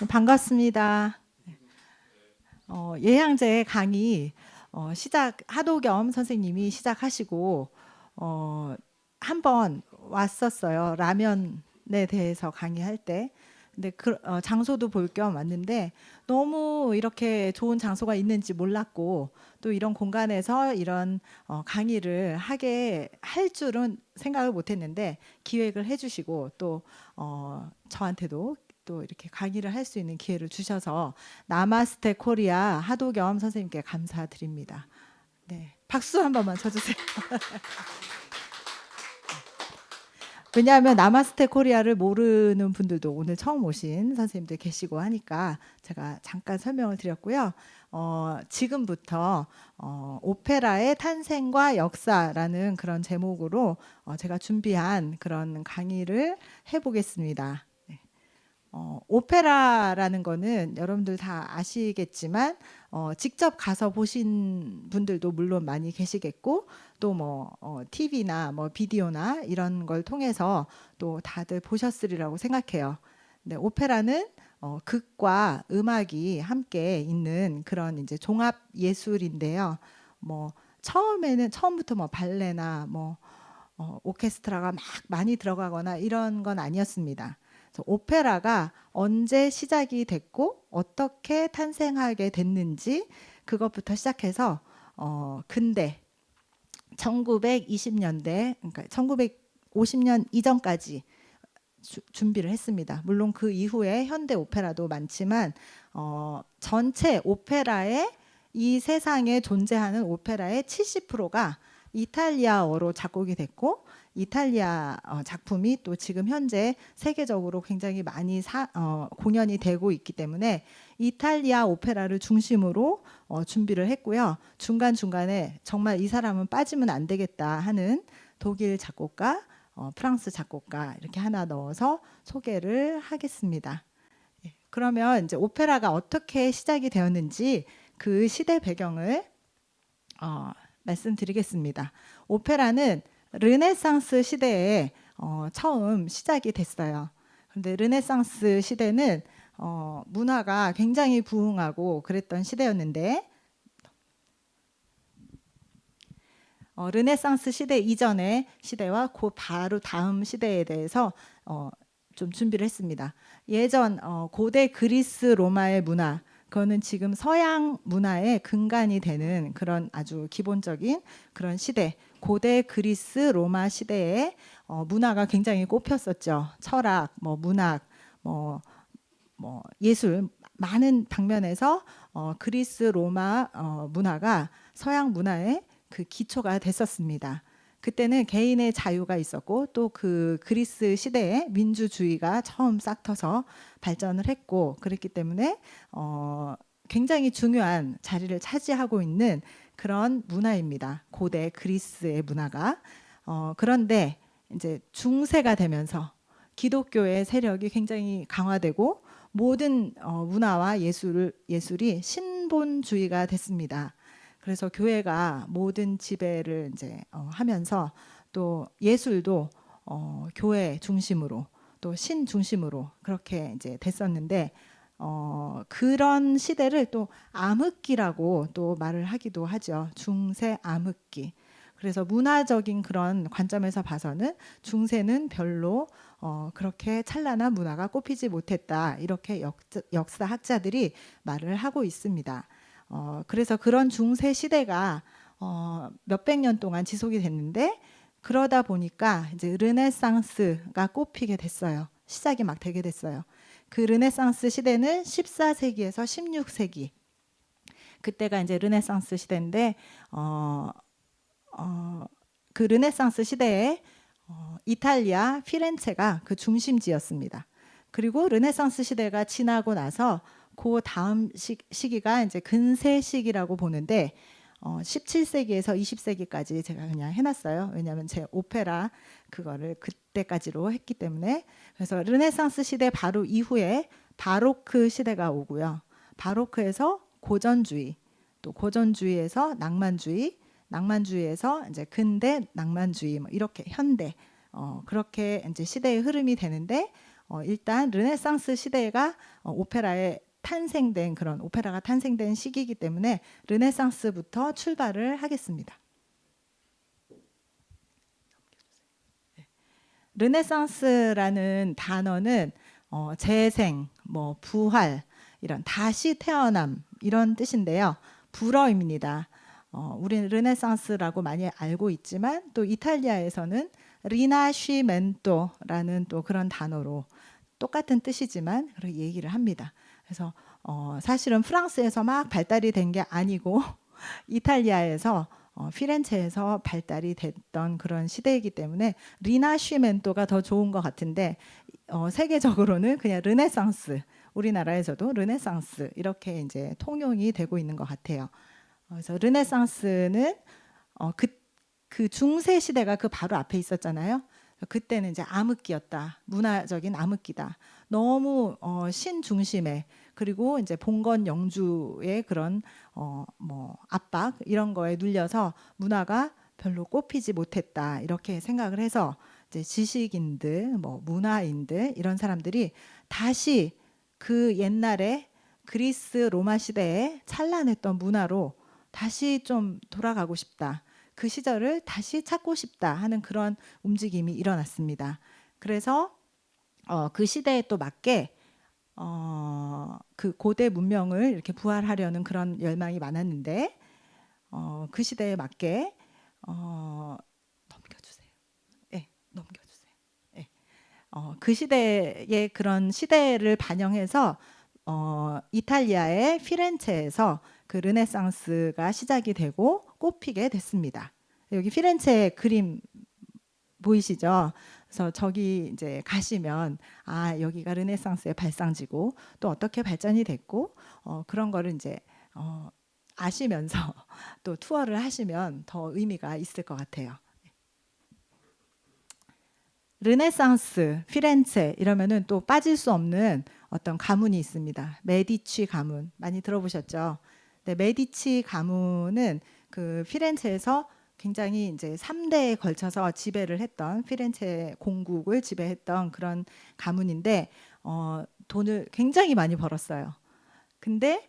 반갑습니다. 예향제 강의 하도겸 선생님이 시작하시고 한번 왔었어요. 라면에 대해서 강의할 때. 근데 장소도 볼 겸 왔는데 너무 이렇게 좋은 장소가 있는지 몰랐고 또 이런 공간에서 이런 강의를 하게 할 줄은 생각을 못했는데 기획을 해주시고 또 저한테도 또 이렇게 강의를 할 수 있는 기회를 주셔서 나마스테 코리아 하도겸 선생님께 감사드립니다. 네, 박수 한 번만 쳐주세요. 왜냐하면 나마스테 코리아를 모르는 분들도 오늘 처음 오신 선생님들 계시고 하니까 제가 잠깐 설명을 드렸고요. 지금부터 오페라의 탄생과 역사라는 그런 제목으로 제가 준비한 그런 강의를 해보겠습니다. 오페라라는 거는 여러분들 다 아시겠지만 직접 가서 보신 분들도 물론 많이 계시겠고 또 뭐 TV나 뭐 비디오나 이런 걸 통해서 또 다들 보셨으리라고 생각해요. 근데 오페라는 극과 음악이 함께 있는 그런 이제 종합 예술인데요. 뭐 처음부터 뭐 발레나 뭐 오케스트라가 막 많이 들어가거나 이런 건 아니었습니다. 오페라가 언제 시작이 됐고 어떻게 탄생하게 됐는지 그것부터 시작해서 근대 1920년대 그러니까 1950년 이전까지 준비를 했습니다. 물론 그 이후에 현대 오페라도 많지만 전체 오페라의 이 세상에 존재하는 오페라의 70%가 이탈리아어로 작곡이 됐고 이탈리아 작품이 또 지금 현재 세계적으로 굉장히 많이 공연이 되고 있기 때문에 이탈리아 오페라를 중심으로 준비를 했고요. 중간중간에 정말 이 사람은 빠지면 안 되겠다 하는 독일 작곡가, 프랑스 작곡가 이렇게 하나 넣어서 소개를 하겠습니다. 그러면 이제 오페라가 어떻게 시작이 되었는지 그 시대 배경을 말씀드리겠습니다. 오페라는 르네상스 시대에 처음 시작이 됐어요. 그런데 르네상스 시대는 문화가 굉장히 부흥하고 그랬던 시대였는데 르네상스 시대 이전의 시대와 그 바로 다음 시대에 대해서 좀 준비를 했습니다. 예전 고대 그리스 로마의 문화 그거는 지금 서양 문화의 근간이 되는 그런 아주 기본적인 그런 시대 고대 그리스 로마 시대에 문화가 굉장히 꼽혔었죠. 철학, 뭐 문학, 뭐 예술 많은 방면에서 그리스 로마 문화가 서양 문화의 그 기초가 됐었습니다. 그때는 개인의 자유가 있었고 또 그 그리스 시대에 민주주의가 처음 싹 터서 발전을 했고 그랬기 때문에 굉장히 중요한 자리를 차지하고 있는 그런 문화입니다. 고대 그리스의 문화가 그런데 이제 중세가 되면서 기독교의 세력이 굉장히 강화되고 모든 문화와 예술이 신본주의가 됐습니다. 그래서 교회가 모든 지배를 이제 하면서 또 예술도 교회 중심으로 또 신 중심으로 그렇게 이제 됐었는데 그런 시대를 또 암흑기라고 또 말을 하기도 하죠. 중세 암흑기. 그래서 문화적인 그런 관점에서 봐서는 중세는 별로 그렇게 찬란한 문화가 꼽히지 못했다. 이렇게 역사학자들이 말을 하고 있습니다. 그래서 그런 중세 시대가 몇백 년 동안 지속이 됐는데 그러다 보니까 이제 르네상스가 꼽히게 됐어요. 시작이 막 되게 됐어요. 그 르네상스 시대는 14세기에서 16세기 그때가 이제 르네상스 시대인데 그 르네상스 시대에 이탈리아 피렌체가 그 중심지였습니다. 그리고 르네상스 시대가 지나고 나서 그 다음 시기가 이제 근세 시기라고 보는데 17세기에서 20세기까지 제가 그냥 해놨어요. 왜냐하면 제 오페라 그거를 그때까지로 했기 때문에 그래서 르네상스 시대 바로 이후에 바로크 시대가 오고요. 바로크에서 고전주의, 또 고전주의에서 낭만주의, 낭만주의에서 이제 근대 낭만주의 뭐 이렇게 현대 그렇게 이제 시대의 흐름이 되는데 일단 르네상스 시대가 오페라의 탄생된 그런 오페라가 탄생된 시기이기 때문에 르네상스부터 출발을 하겠습니다. 르네상스라는 단어는 재생, 뭐 부활, 이런 다시 태어남 이런 뜻인데요. 불어입니다. 우리는 르네상스라고 많이 알고 있지만 또 이탈리아에서는 리나시멘토라는 또 그런 단어로 똑같은 뜻이지만 그렇게 얘기를 합니다. 그래서 사실은 프랑스에서 막 발달이 된 게 아니고 이탈리아에서 피렌체에서 발달이 됐던 그런 시대이기 때문에 리나시멘토가 더 좋은 것 같은데 세계적으로는 그냥 르네상스, 우리나라에서도 르네상스 이렇게 이제 통용이 되고 있는 것 같아요. 그래서 르네상스는 그 중세 시대가 그 바로 앞에 있었잖아요. 그때는 이제 암흑기였다. 문화적인 암흑기다. 너무 신중심에 그리고 이제 봉건 영주의 그런 뭐 압박 이런 거에 눌려서 문화가 별로 꼽히지 못했다. 이렇게 생각을 해서 이제 지식인들, 뭐 문화인들 이런 사람들이 다시 그 옛날에 그리스 로마 시대에 찬란했던 문화로 다시 좀 돌아가고 싶다. 그 시절을 다시 찾고 싶다 하는 그런 움직임이 일어났습니다. 그래서 그 시대에 또 맞게 그 고대 문명을 이렇게 부활하려는 그런 열망이 많았는데 그 시대에 맞게 넘겨주세요. 네, 넘겨주세요. 네. 그 시대의 그런 시대를 반영해서 이탈리아의 피렌체에서 그 르네상스가 시작이 되고 꽃피게 됐습니다. 여기 피렌체 그림 보이시죠? 그래서 저기 이제 가시면 여기가 르네상스의 발상지고 또 어떻게 발전이 됐고 그런 거를 이제 아시면서 또 투어를 하시면 더 의미가 있을 것 같아요. 르네상스, 피렌체 이러면은 또 빠질 수 없는 어떤 가문이 있습니다. 메디치 가문 많이 들어보셨죠? 네, 메디치 가문은 그 피렌체에서 굉장히 이제 3대에 걸쳐서 지배를 했던 피렌체 공국을 지배했던 그런 가문인데 돈을 굉장히 많이 벌었어요. 근데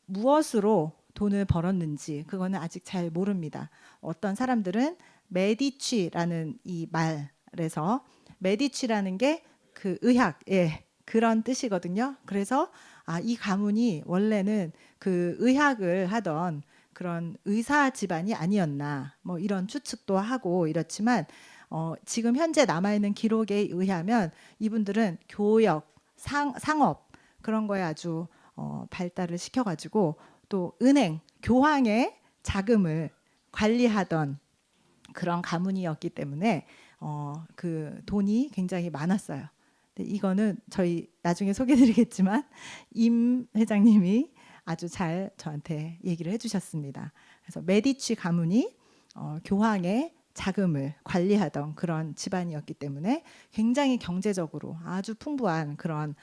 무엇으로 돈을 벌었는지 그거는 아직 잘 모릅니다. 어떤 사람들은 메디치라는 이 말에서 메디치라는 게 그 의학, 그런 뜻이거든요. 그래서 이 가문이 원래는 그 의학을 하던 그런 의사 집안이 아니었나 뭐 이런 추측도 하고 이렇지만 지금 현재 남아있는 기록에 의하면 이분들은 교역, 상업 그런 거에 아주 발달을 시켜가지고 또 은행, 교황의 자금을 관리하던 그런 가문이었기 때문에 그 돈이 굉장히 많았어요. 이거는 저희 나중에 소개드리겠지만 임 회장님이 아주 잘 저한테 얘기를 해주셨습니다. 그래서 메디치 가문이 교황의 자금을 관리하던 그런 집안이었기 때문에 굉장히 경제적으로 아주 풍부한 그런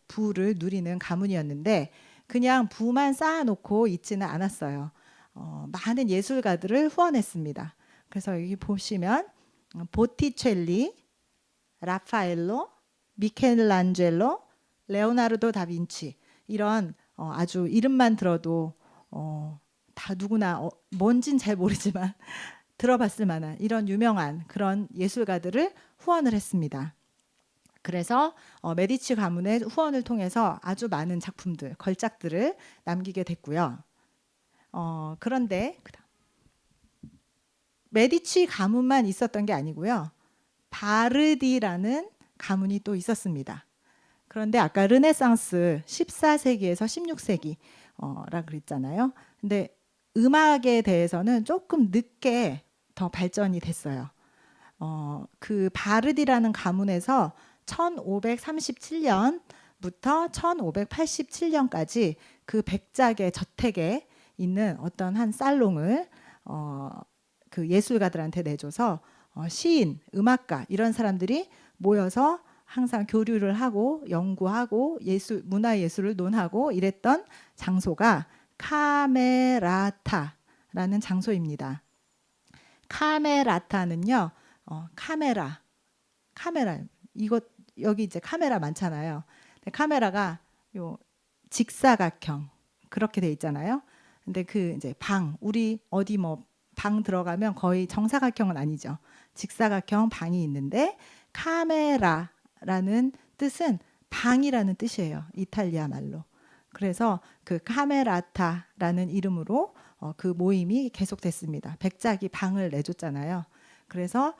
부를 누리는 가문이었는데 그냥 부만 쌓아놓고 있지는 않았어요. 많은 예술가들을 후원했습니다. 그래서 여기 보시면 보티첼리, 라파엘로, 미켈란젤로, 레오나르도 다빈치 이런 아주 이름만 들어도 다 누구나 뭔진 잘 모르지만 들어봤을 만한 이런 유명한 그런 예술가들을 후원을 했습니다. 그래서 메디치 가문의 후원을 통해서 아주 많은 작품들, 걸작들을 남기게 됐고요. 그런데 메디치 가문만 있었던 게 아니고요. 바르디라는 가문이 또 있었습니다. 그런데 아까 르네상스 14세기에서 16세기라 그랬잖아요. 근데 음악에 대해서는 조금 늦게 더 발전이 됐어요. 그 바르디라는 가문에서 1537년부터 1587년까지 그 백작의 저택에 있는 어떤 한 살롱을 그 예술가들한테 내줘서 시인, 음악가 이런 사람들이 모여서 항상 교류를 하고 연구하고 문화 예술을 논하고 이랬던 장소가 카메라타라는 장소입니다. 카메라타는요, 카메라 이것 여기 이제 카메라 많잖아요. 근데 카메라가 요 직사각형 그렇게 돼 있잖아요. 근데 그 이제 우리 어디 뭐 방 들어가면 거의 정사각형은 아니죠. 직사각형 방이 있는데 카메라라는 뜻은 방이라는 뜻이에요. 이탈리아 말로. 그래서 그 카메라타라는 이름으로 그 모임이 계속됐습니다. 백작이 방을 내줬잖아요. 그래서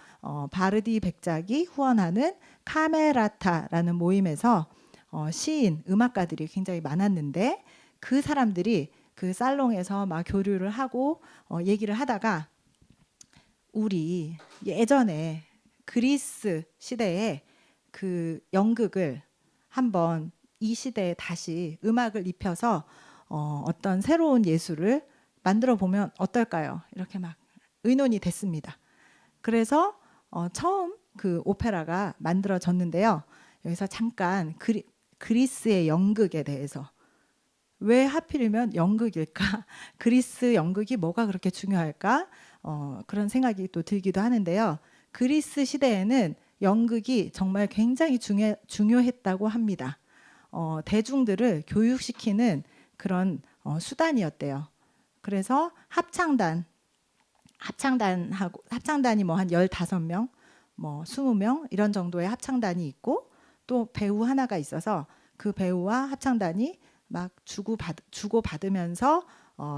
바르디 백작이 후원하는 카메라타라는 모임에서 시인, 음악가들이 굉장히 많았는데 그 사람들이 그 살롱에서 막 교류를 하고 얘기를 하다가 우리 예전에 그리스 시대에 그 연극을 한번 이 시대에 다시 음악을 입혀서 어떤 새로운 예술을 만들어 보면 어떨까요? 이렇게 막 의논이 됐습니다. 그래서 처음 그 오페라가 만들어졌는데요. 여기서 잠깐 그리스의 연극에 대해서 왜 하필이면 연극일까? 그리스 연극이 뭐가 그렇게 중요할까? 그런 생각이 또 들기도 하는데요. 그리스 시대에는 연극이 정말 굉장히 중요했다고 합니다. 대중들을 교육시키는 그런 수단이었대요. 그래서 합창단이 뭐 한 15명, 뭐 20명 이런 정도의 합창단이 있고 또 배우 하나가 있어서 그 배우와 합창단이 막 주고받으면서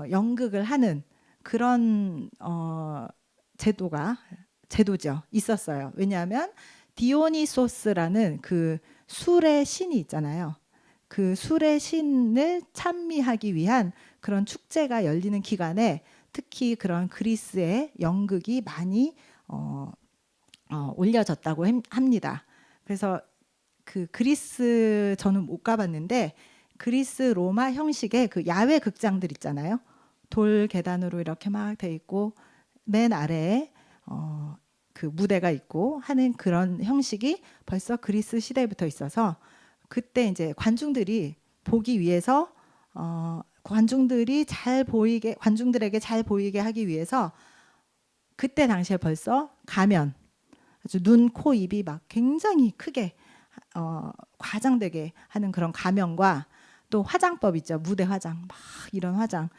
연극을 하는 그런 제도죠. 있었어요. 왜냐하면 디오니소스라는 그 술의 신이 있잖아요. 그 술의 신을 찬미하기 위한 그런 축제가 열리는 기간에 특히 그런 그리스의 연극이 많이 올려졌다고 합니다. 그래서 그 그리스 저는 못 가봤는데 그리스 로마 형식의 그 야외 극장들 있잖아요. 돌 계단으로 이렇게 막 돼 있고 맨 아래에 그 무대가 있고 하는 그런 형식이 벌써 그리스 시대부터 있어서 그때 이제 관중들이 보기 위해서 관중들에게 잘 보이게 하기 위해서 그때 당시에 벌써 가면 아주 눈, 코, 입이 막 굉장히 크게 과장되게 하는 그런 가면과 또 화장법 있죠. 무대 화장 막 이런 화장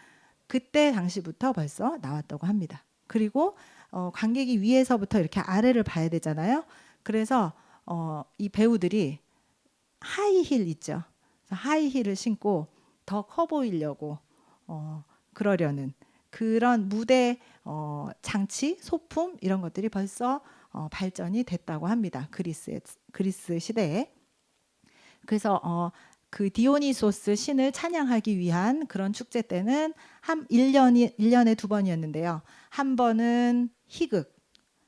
그때 당시부터 벌써 나왔다고 합니다. 그리고 관객이 위에서부터 이렇게 아래를 봐야 되잖아요. 그래서 이 배우들이 하이힐 있죠. 하이힐을 신고 더 커 보이려고 그러려는 그런 무대 장치, 소품 이런 것들이 벌써 발전이 됐다고 합니다. 그리스 시대에. 그래서 그 디오니소스 신을 찬양하기 위한 그런 축제 때는 1년에 2번이었는데요. 한 번은 희극,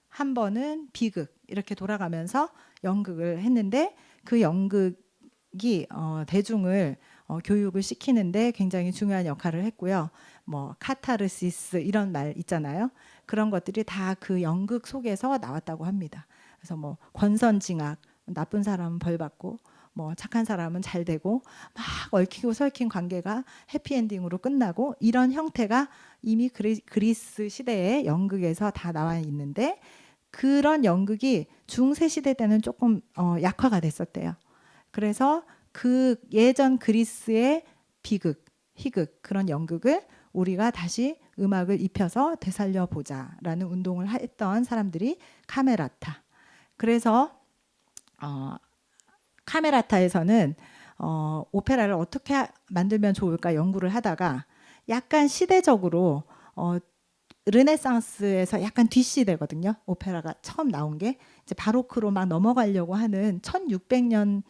한 번은 비극 이렇게 돌아가면서 연극을 했는데 그 연극이 대중을 교육을 시키는데 굉장히 중요한 역할을 했고요. 뭐 카타르시스 이런 말 있잖아요. 그런 것들이 다 그 연극 속에서 나왔다고 합니다. 그래서 뭐 권선징악, 나쁜 사람은 벌 받고 뭐 착한 사람은 잘 되고 막 얽히고 설킨 관계가 해피엔딩으로 끝나고 이런 형태가 이미 그리스 시대의 연극에서 다 나와 있는데 그런 연극이 중세 시대 때는 조금 약화가 됐었대요. 그래서 그 예전 그리스의 비극, 희극 그런 연극을 우리가 다시 음악을 입혀서 되살려 보자라는 운동을 했던 사람들이 카메라타. 그래서 카메라타에서는 오페라를 어떻게 만들면 좋을까 연구를 하다가 약간 시대적으로 르네상스에서 약간 뒷시대거든요. 오페라가 처음 나온 게 이제 바로크로 막 넘어가려고 하는 1600년의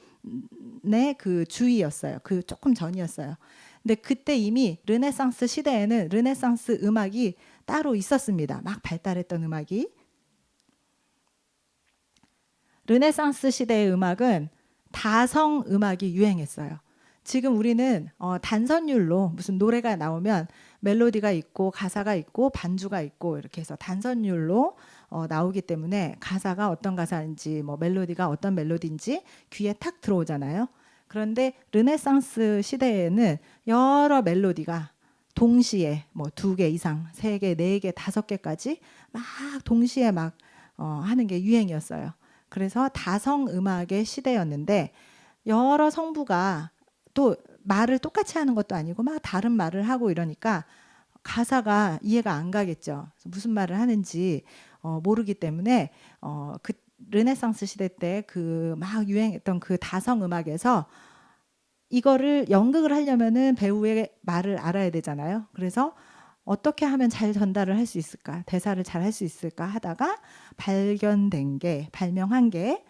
그 주위였어요. 그 조금 전이었어요. 근데 그때 이미 르네상스 시대에는 르네상스 음악이 따로 있었습니다. 막 발달했던 음악이. 르네상스 시대의 음악은 다성 음악이 유행했어요. 지금 우리는 단선율로 무슨 노래가 나오면 멜로디가 있고 가사가 있고 반주가 있고 이렇게 해서 단선율로 나오기 때문에 가사가 어떤 가사인지 뭐 멜로디가 어떤 멜로디인지 귀에 탁 들어오잖아요. 그런데 르네상스 시대에는 여러 멜로디가 동시에 뭐 2개 이상, 3개, 4개, 5개까지 막 동시에 막 하는 게 유행이었어요. 그래서 다성 음악의 시대였는데 여러 성부가 또 말을 똑같이 하는 것도 아니고 막 다른 말을 하고 이러니까 가사가 이해가 안 가겠죠. 무슨 말을 하는지 모르기 때문에 그 르네상스 시대 때 그 막 유행했던 그 다성 음악에서 이거를 연극을 하려면은 배우의 말을 알아야 되잖아요. 그래서 어떻게 하면 잘 전달을 할 수 있을까? 대사를 잘 할 수 있을까 하다가 발명한 게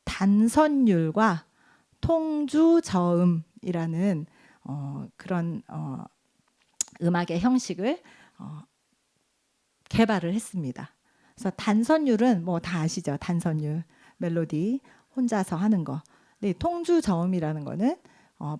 단선율과 통주저음이라는 그런 음악의 형식을 개발을 했습니다. 그래서 단선율은 뭐 다 아시죠? 단선율 멜로디 혼자서 하는 거. 근데 통주저음이라는 거는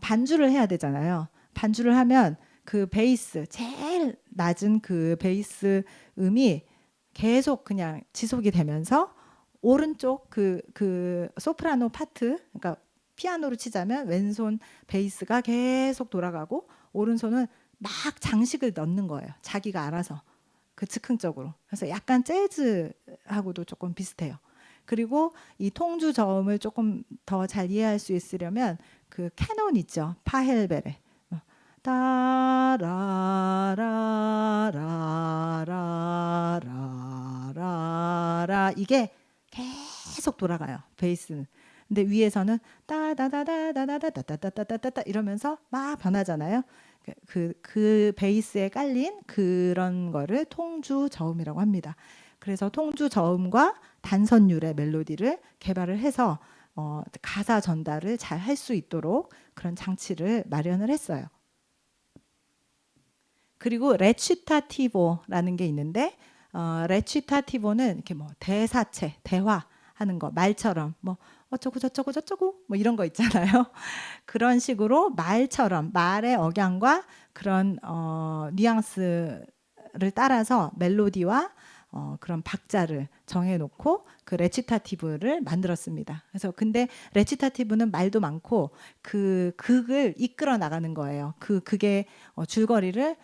반주를 해야 되잖아요. 반주를 하면 그 베이스 제일 낮은 그 베이스 음이 계속 그냥 지속이 되면서 오른쪽 그 소프라노 파트, 그러니까 피아노로 치자면 왼손 베이스가 계속 돌아가고 오른손은 막 장식을 넣는 거예요. 자기가 알아서 그 즉흥적으로. 그래서 약간 재즈하고도 조금 비슷해요. 그리고 이 통주 저음을 조금 더 잘 이해할 수 있으려면 그 캐논 있죠. 파헬베레. 따라라라라라라라 이게 계속 돌아가요. 베이스는. 근데 위에서는 따다다다다다다다다다다다 이러면서 막 변하잖아요. 그 베이스에 깔린 그런 거를 통주 저음이라고 합니다. 그래서 통주 저음과 단선율의 멜로디를 개발을 해서 가사 전달을 잘 할 수 있도록 그런 장치를 마련을 했어요. 그리고 레치타티보라는 게 있는데 레치타티보는 이렇게 뭐 대사체, 대화하는 거, 말처럼 뭐 어쩌고 저쩌고 저쩌고 뭐 이런 거 있잖아요. 그런 식으로 말처럼 말의 억양과 그런 뉘앙스를 따라서 멜로디와 그런 박자를 정해놓고 그 레치타티브를 만들었습니다. 그래서 근데 레치타티브는 말도 많고 그 극을 이끌어 나가는 거예요. 그 극의 줄거리를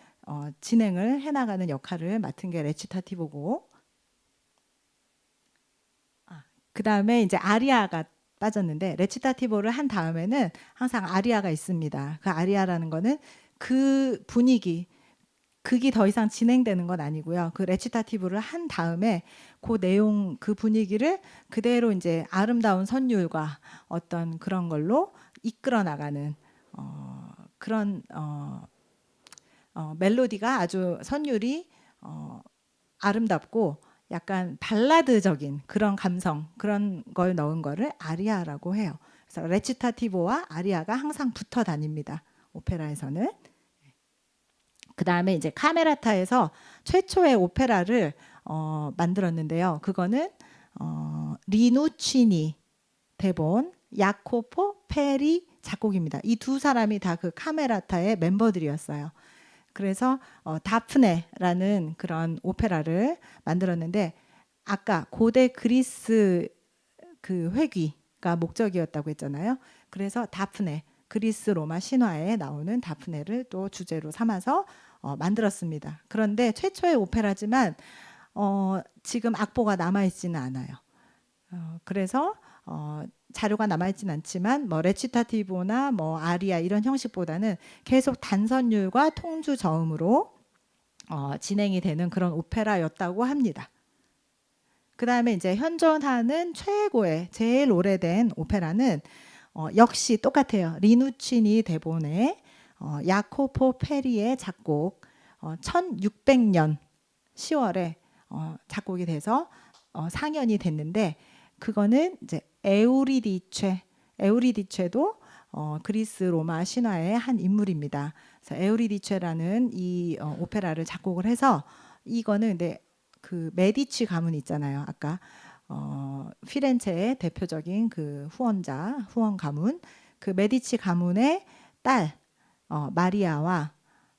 진행을 해나가는 역할을 맡은 게 레치타티브고, 그 다음에 이제 아리아가 빠졌는데 레치타티보를 한 다음에는 항상 아리아가 있습니다. 그 아리아라는 거는 그 분위기, 극이 더 이상 진행되는 건 아니고요. 그 레치타티브를 한 다음에 그 내용, 그 분위기를 그대로 이제 아름다운 선율과 어떤 그런 걸로 이끌어 나가는 그런 멜로디가 아주 선율이 아름답고 약간 발라드적인 그런 감성, 그런 걸 넣은 거를 아리아라고 해요. 그래서 레치타티보와 아리아가 항상 붙어 다닙니다. 오페라에서는. 그 다음에 이제 카메라타에서 최초의 오페라를 만들었는데요. 그거는 리누치니 대본, 야코포 페리 작곡입니다. 이 두 사람이 다 그 카메라타의 멤버들이었어요. 그래서 다프네라는 그런 오페라를 만들었는데 아까 고대 그리스 그 회귀가 목적이었다고 했잖아요. 그래서 다프네, 그리스 로마 신화에 나오는 다프네를 또 주제로 삼아서 만들었습니다. 그런데 최초의 오페라지만 지금 악보가 남아있지는 않아요. 그래서 자료가 남아있지는 않지만 뭐 레치타티보나 뭐 아리아 이런 형식보다는 계속 단선율과 통주 저음으로 진행이 되는 그런 오페라였다고 합니다. 그 다음에 이제 현존하는 최고의 제일 오래된 오페라는 역시 똑같아요. 리누치니 대본의 야코포 페리의 작곡 1600년 10월에 작곡이 돼서 상연이 됐는데 그거는 이제 에우리디체도 그리스 로마 신화의 한 인물입니다. 그래서 에우리디체라는 이 오페라를 작곡을 해서 이거는 근데 그 메디치 가문 있잖아요. 아까 피렌체의 대표적인 그 후원 가문, 그 메디치 가문의 딸 마리아와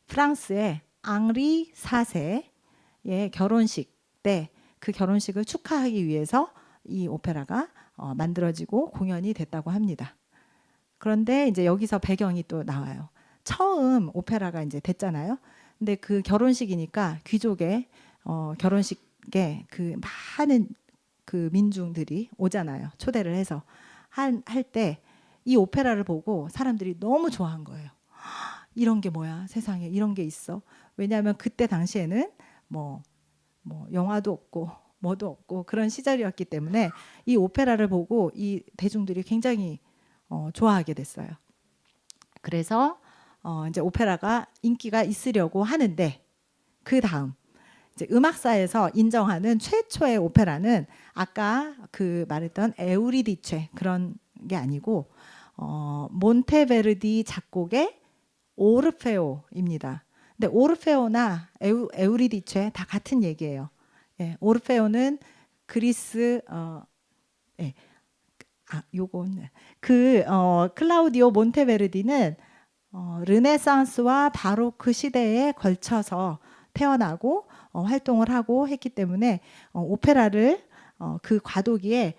프랑스의 앙리 4세의 결혼식 때 그 결혼식을 축하하기 위해서 이 오페라가 만들어지고 공연이 됐다고 합니다. 그런데 이제 여기서 배경이 또 나와요. 처음 오페라가 이제 됐잖아요. 근데 그 결혼식이니까 귀족의 결혼식 게 그 많은 그 민중들이 오잖아요. 초대를 해서 할 때 이 오페라를 보고 사람들이 너무 좋아한 거예요. 이런 게 뭐야? 세상에 이런 게 있어. 왜냐하면 그때 당시에는 뭐 영화도 없고 뭐도 없고 그런 시절이었기 때문에 이 오페라를 보고 이 대중들이 굉장히 좋아하게 됐어요. 그래서 이제 오페라가 인기가 있으려고 하는데 그 다음 이제 음악사에서 인정하는 최초의 오페라는 아까 그 말했던 에우리디체 그런 게 아니고 몬테베르디 작곡의 오르페오입니다. 근데 오르페오나 에우리디체 다 같은 얘기예요. 예, 오르페오는 그리스 예, 요건 클라우디오 몬테베르디는 르네상스와 바로크 시대에 걸쳐서 태어나고 활동을 하고 했기 때문에 오페라를 그 과도기에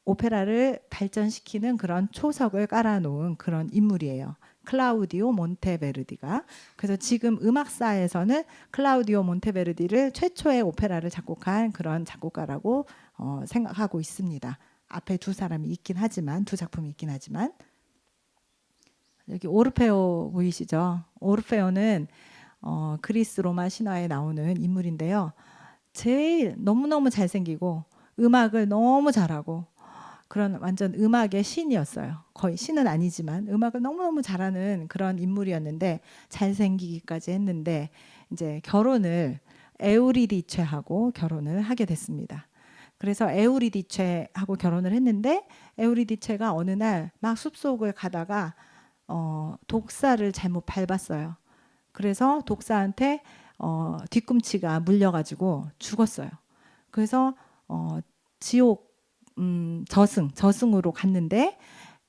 오페라를 발전시키는 그런 초석을 깔아놓은 그런 인물이에요. 클라우디오 몬테베르디가. 그래서 지금 음악사에서는 클라우디오 몬테베르디를 최초의 오페라를 작곡한 그런 작곡가라고 생각하고 있습니다. 앞에 두 사람이 있긴 하지만 두 작품이 있긴 하지만 여기 오르페오 보이시죠? 오르페오는 그리스 로마 신화에 나오는 인물인데요. 제일 너무너무 잘생기고 음악을 너무 잘하고 그런 완전 음악의 신이었어요. 거의 신은 아니지만 음악을 너무너무 잘하는 그런 인물이었는데 잘생기기까지 했는데 이제 결혼을 에우리디체하고 결혼을 하게 됐습니다. 그래서 에우리디체하고 결혼을 했는데 에우리디체가 어느 날 막 숲속을 가다가 독사를 잘못 밟았어요. 그래서 독사한테 뒤꿈치가 물려가지고 죽었어요. 그래서 지옥 저승으로 갔는데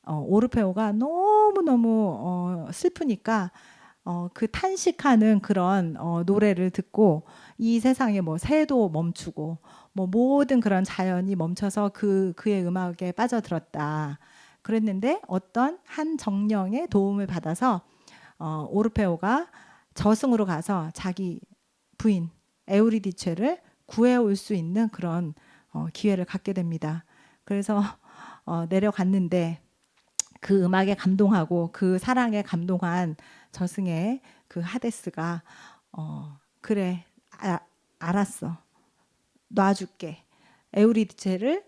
오르페오가 너무너무 슬프니까 그 탄식하는 그런 노래를 듣고 이 세상에 뭐 새도 멈추고 뭐 모든 그런 자연이 멈춰서 그의 음악에 빠져들었다. 그랬는데 어떤 한 정령의 도움을 받아서 오르페오가 저승으로 가서 자기 부인 에우리디체를 구해올 수 있는 그런 기회를 갖게 됩니다. 그래서 내려갔는데 그 음악에 감동하고 그 사랑에 감동한 저승의 그 하데스가 그래 알았어 놔줄게 에우리디체를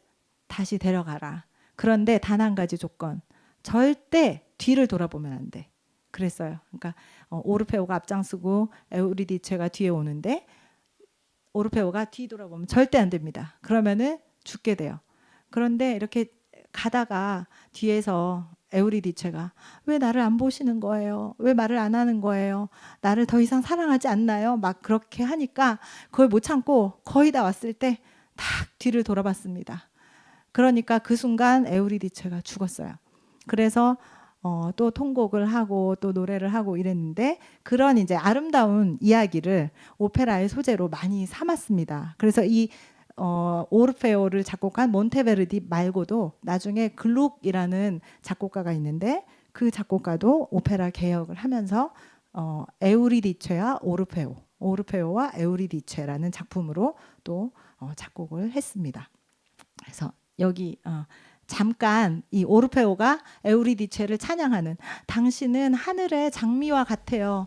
다시 데려가라. 그런데 단 한 가지 조건 절대 뒤를 돌아보면 안 돼. 그랬어요. 그러니까 오르페오가 앞장서고 에우리디체가 뒤에 오는데 오르페오가 뒤 돌아보면 절대 안 됩니다. 그러면은 죽게 돼요. 그런데 이렇게 가다가 뒤에서 에우리디체가 왜 나를 안 보시는 거예요? 왜 말을 안 하는 거예요? 나를 더 이상 사랑하지 않나요? 막 그렇게 하니까 그걸 못 참고 거의 다 왔을 때 딱 뒤를 돌아봤습니다. 그러니까 그 순간 에우리디체가 죽었어요. 그래서 또 통곡을 하고 또 노래를 하고 이랬는데 그런 이제 아름다운 이야기를 오페라의 소재로 많이 삼았습니다. 그래서 이 오르페오를 작곡한 몬테베르디 말고도 나중에 글룩이라는 작곡가가 있는데 그 작곡가도 오페라 개혁을 하면서 에우리디체와 오르페오와 에우리디체라는 작품으로 또 작곡을 했습니다. 그래서 여기 잠깐 이 오르페오가 에우리디체를 찬양하는 당신은 하늘의 장미와 같아요.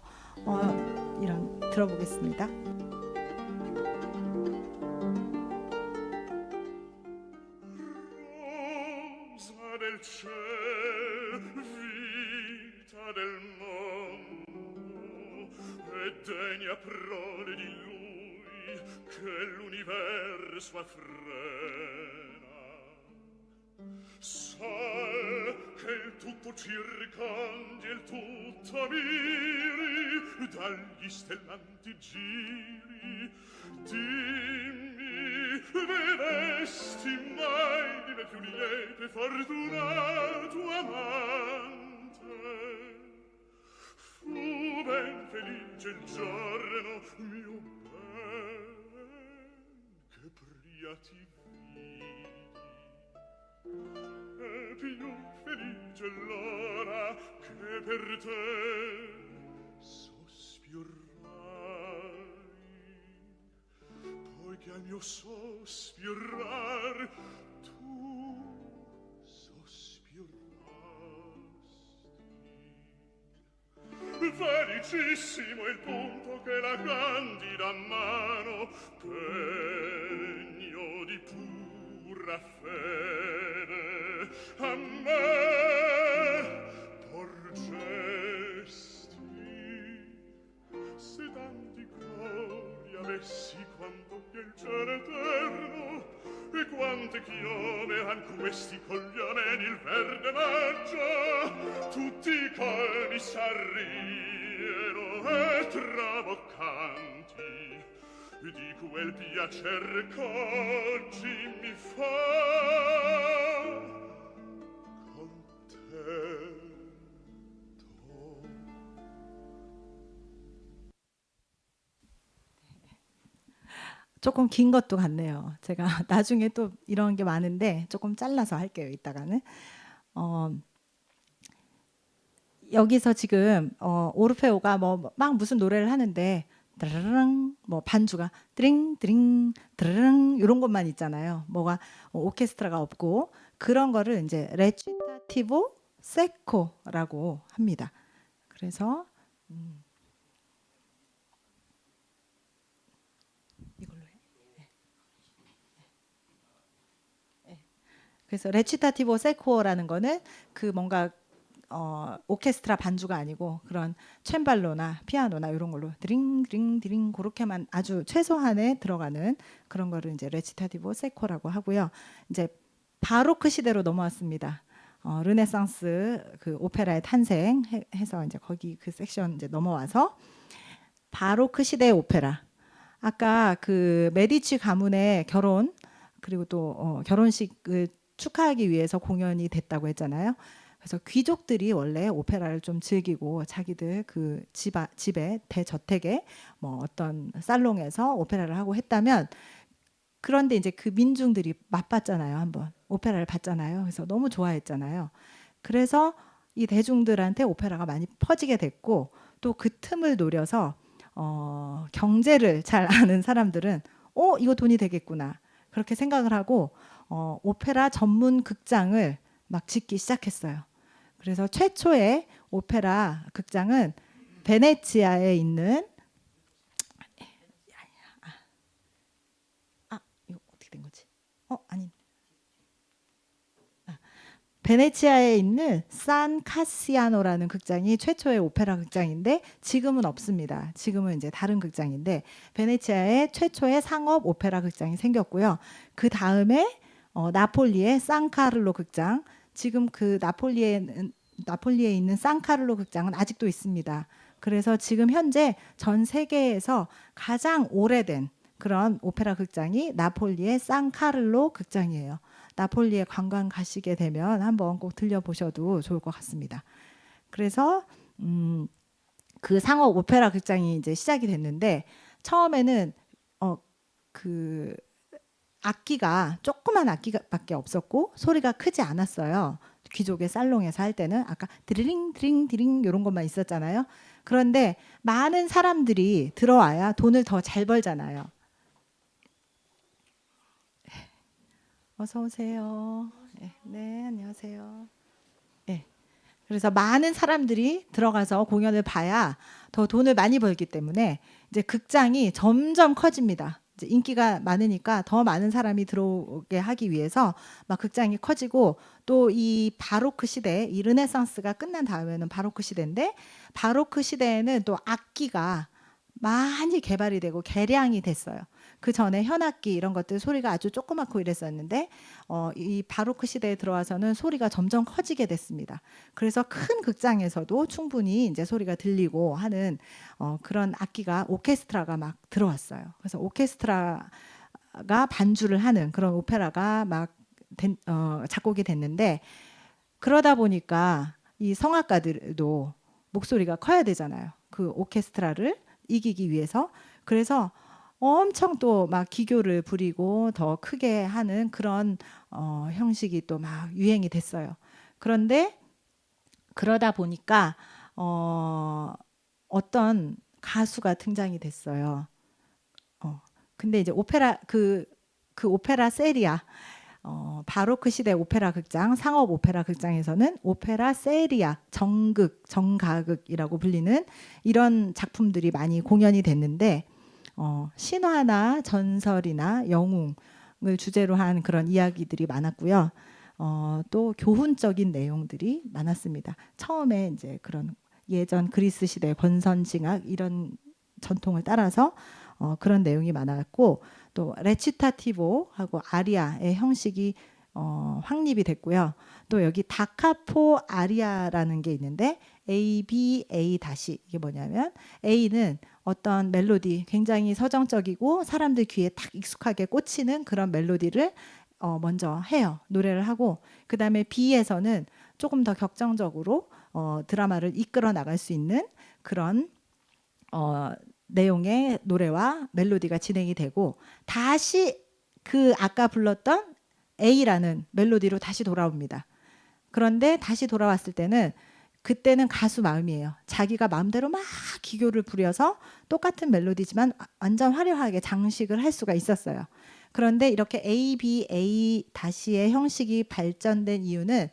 이런 들어보겠습니다. del ciel, vita del mondo, e degna prole di lui che l'universo affrena. Sai che il tutto circondi e il tutto miri dagli stellanti giri. Dimmi, vedesti mai di me più lieto e fortunato amante? Fu ben felice il giorno mio ben che pria ti vidi, e più felice l'ora che per te sospirai, poiché al mio sospirar, tu sospirasti. Felicissimo il punto che la candida mano, pegno di pura fede, a me porgesti. Se tanti cori avessi quanto che il cielo eterno, e quante chiome han questi cogli ameni il verde maggio, tutti calmi s'arrieno e traboccanti di quel piacer qu'oggi mi fa contento. 조금 긴 것도 같네요. 제가 나중에 또 이런 게 많은데 조금 잘라서 할게요. 이따가는. 여기서 지금 오르페오가 뭐 막 무슨 노래를 하는데 드르릉 뭐 반주가 드링 드링 드르릉 이런 것만 있잖아요. 뭐가 오케스트라가 없고 그런 거를 이제 레치타티보 세코라고 합니다. 그래서 이걸로 해. 그래서 레치타티보 세코라는 거는 그 뭔가 오케스트라 반주가 아니고 그런 챈발로나 피아노나 이런 걸로 드링 드링 드링 그렇게만 아주 최소한에 들어가는 그런 거를 이제 레치타티보 세코라고 하고요. 이제 바로크 시대로 넘어왔습니다. 르네상스 그 오페라의 탄생 해서 이제 거기 그 섹션 이제 넘어와서 바로크 시대의 오페라. 아까 그 메디치 가문의 결혼 그리고 또 결혼식을 축하하기 위해서 공연이 됐다고 했잖아요. 그래서 귀족들이 원래 오페라를 좀 즐기고 자기들 그 집에 대저택에 뭐 어떤 살롱에서 오페라를 하고 했다면 그런데 이제 그 민중들이 맛봤잖아요. 한번 오페라를 봤잖아요. 그래서 너무 좋아했잖아요. 그래서 이 대중들한테 오페라가 많이 퍼지게 됐고 또 그 틈을 노려서 경제를 잘 아는 사람들은 이거 돈이 되겠구나 그렇게 생각을 하고 오페라 전문 극장을 막 짓기 시작했어요. 그래서 최초의 오페라 극장은 베네치아에 있는 이거 어떻게 된 거지? 아니. 베네치아에 있는 산 카시아노라는 극장이 최초의 오페라 극장인데 지금은 없습니다. 지금은 이제 다른 극장인데 베네치아에 최초의 상업 오페라 극장이 생겼고요. 그 다음에 나폴리의 산카를로 극장, 지금 그 나폴리에 있는 산카를로 극장은 아직도 있습니다. 그래서 지금 현재 전 세계에서 가장 오래된 그런 오페라 극장이 나폴리의 산카를로 극장이에요. 나폴리에 관광 가시게 되면 한번 꼭 들려보셔도 좋을 것 같습니다. 그래서 그 상업 오페라 극장이 이제 시작이 됐는데 처음에는 그 악기가 조그만 악기밖에 없었고 소리가 크지 않았어요. 귀족의 살롱에서 할 때는 아까 드링 드링 드링 이런 것만 있었잖아요. 그런데 많은 사람들이 들어와야 돈을 더 잘 벌잖아요. 어서 오세요. 네, 안녕하세요. 네. 그래서 많은 사람들이 들어가서 공연을 봐야 더 돈을 많이 벌기 때문에 이제 극장이 점점 커집니다. 이제 인기가 많으니까 더 많은 사람이 들어오게 하기 위해서 막 극장이 커지고 또 이 바로크 시대, 이 르네상스가 끝난 다음에는 바로크 시대인데 바로크 시대에는 또 악기가 많이 개발이 되고 개량이 됐어요. 그 전에 현악기 이런 것들 소리가 아주 조그맣고 이랬었는데 이 바로크 시대에 들어와서는 소리가 점점 커지게 됐습니다. 그래서 큰 극장에서도 충분히 이제 소리가 들리고 하는 그런 악기가 오케스트라가 막 들어왔어요. 그래서 오케스트라가 반주를 하는 그런 오페라가 막 작곡이 됐는데 그러다 보니까 이 성악가들도 목소리가 커야 되잖아요. 그 오케스트라를 이기기 위해서. 그래서 엄청 또 막 기교를 부리고 더 크게 하는 그런 형식이 또 막 유행이 됐어요. 그런데 그러다 보니까 어떤 가수가 등장이 됐어요. 근데 이제 오페라 그 오페라 세리아 바로크 시대 오페라 극장, 상업 오페라 극장에서는 오페라 세리아, 정가극이라고 불리는 이런 작품들이 많이 공연이 됐는데 신화나 전설이나 영웅을 주제로 한 그런 이야기들이 많았고요. 또 교훈적인 내용들이 많았습니다. 처음에 이제 그런 예전 그리스 시대 권선징악 이런 전통을 따라서 그런 내용이 많았고, 또 레치타티보하고 아리아의 형식이 확립이 됐고요. 또 여기 다카포 아리아라는 게 있는데 A, B, A 다시, 이게 뭐냐면 A는 어떤 멜로디, 굉장히 서정적이고 사람들 귀에 딱 익숙하게 꽂히는 그런 멜로디를 먼저 해요. 노래를 하고, 그 다음에 B에서는 조금 더 격정적으로 드라마를 이끌어 나갈 수 있는 그런 내용의 노래와 멜로디가 진행이 되고, 다시 그 아까 불렀던 A라는 멜로디로 다시 돌아옵니다. 그런데 다시 돌아왔을 때는 그때는 가수 마음이에요. 자기가 마음대로 막 기교를 부려서 똑같은 멜로디지만 완전 화려하게 장식을 할 수가 있었어요. 그런데 이렇게 A, B, A 다시의 형식이 발전된 이유는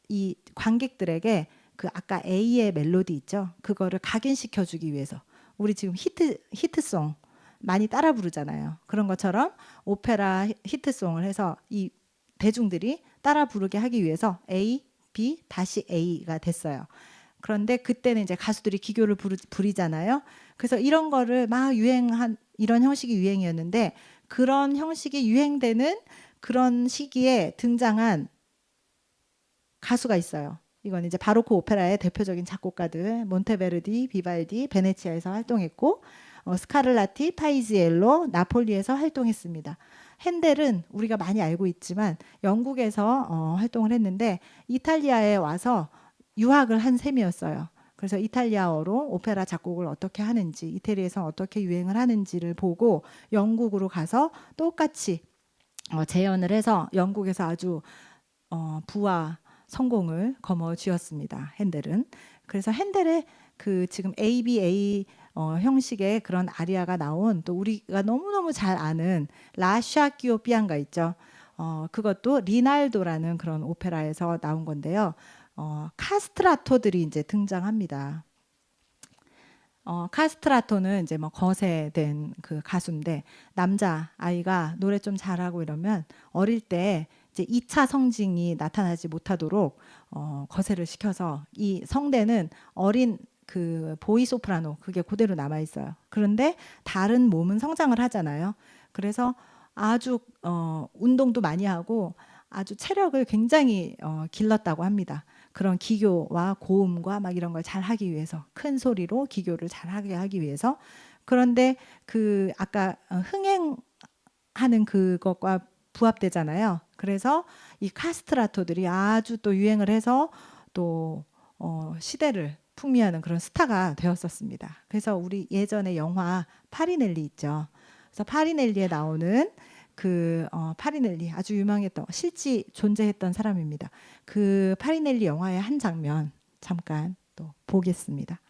이 관객들에게 그 아까 A의 멜로디 있죠. 그거를 각인시켜 주기 위해서. 우리 지금 히트송 많이 따라 부르잖아요. 그런 것처럼 오페라 히트송을 해서 이 대중들이 따라 부르게 하기 위해서 A, B 다시 A가 됐어요. 그런데 그때는 이제 가수들이 기교를 부리잖아요. 그래서 이런 거를 막 이런 형식이 유행이었는데, 그런 형식이 유행되는 그런 시기에 등장한 가수가 있어요. 이건 이제 바로크 오페라의 대표적인 작곡가들 몬테베르디, 비발디, 베네치아에서 활동했고, 스카를라티, 파이지엘로, 나폴리에서 활동했습니다. 핸델은 우리가 많이 알고 있지만 영국에서 활동을 했는데 이탈리아에 와서 유학을 한 셈이었어요. 그래서 이탈리아어로 오페라 작곡을 어떻게 하는지, 이태리에서 어떻게 유행을 하는지를 보고 영국으로 가서 똑같이 재현을 해서 영국에서 아주 부와 성공을 거머쥐었습니다. 핸델은. 그래서 핸델의 그 지금 ABA 형식의 그런 아리아가 나온, 또 우리가 너무너무 잘 아는 라샤키오 삐안가 있죠. 그것도 리날도라는 그런 오페라에서 나온 건데요. 카스트라토들이 이제 등장합니다. 카스트라토는 이제 뭐 거세된 그 가수인데, 남자 아이가 노래 좀 잘하고 이러면 어릴 때 이제 2차 성징이 나타나지 못하도록 거세를 시켜서 이 성대는 어린 그 보이 소프라노, 그게 그대로 남아 있어요. 그런데 다른 몸은 성장을 하잖아요. 그래서 아주 운동도 많이 하고 아주 체력을 굉장히 길렀다고 합니다. 그런 기교와 고음과 막 이런 걸 잘 하기 위해서, 큰 소리로 기교를 잘 하게 하기 위해서. 그런데 그 아까 흥행하는 그것과 부합되잖아요. 그래서 이 카스트라토들이 아주 또 유행을 해서 또 시대를 풍미하는 그런 스타가 되었었습니다. 그래서 우리 예전에 영화 파리넬리 있죠. 그래서 파리넬리에 나오는 그 파리넬리, 아주 유명했던, 실제 존재했던 사람입니다. 그 파리넬리 영화의 한 장면 잠깐 또 보겠습니다.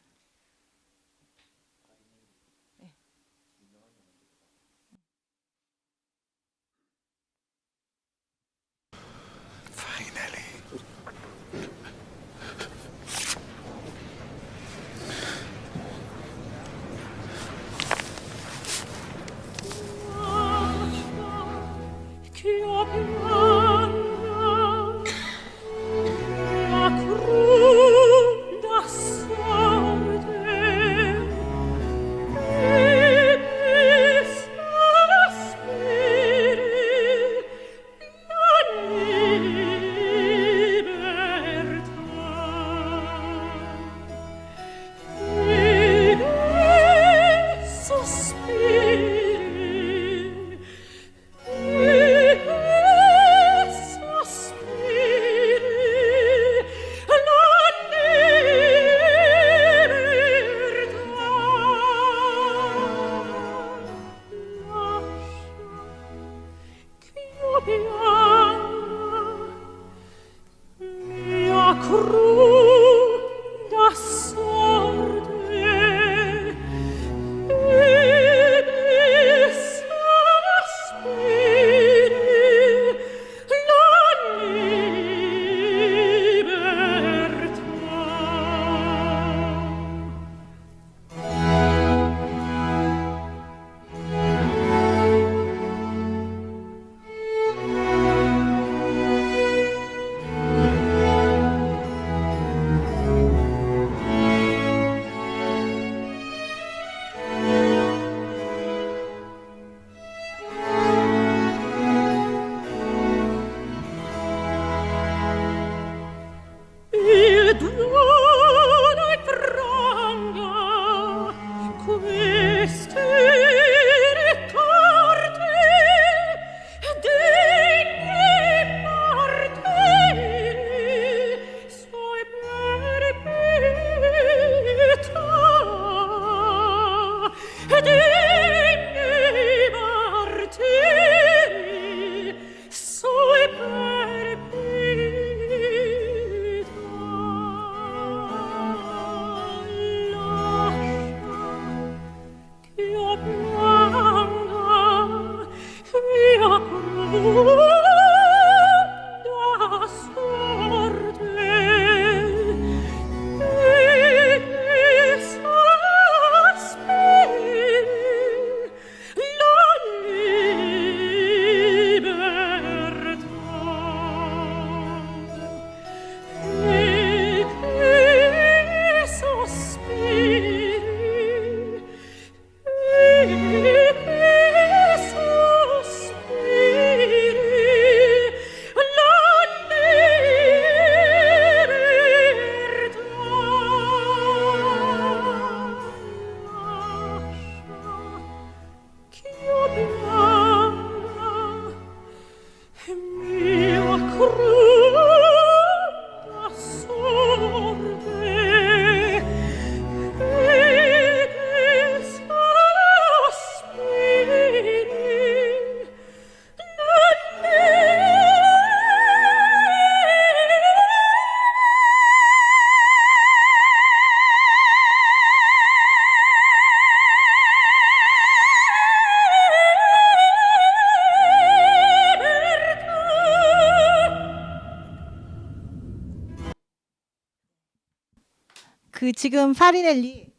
그 지금 파리넬리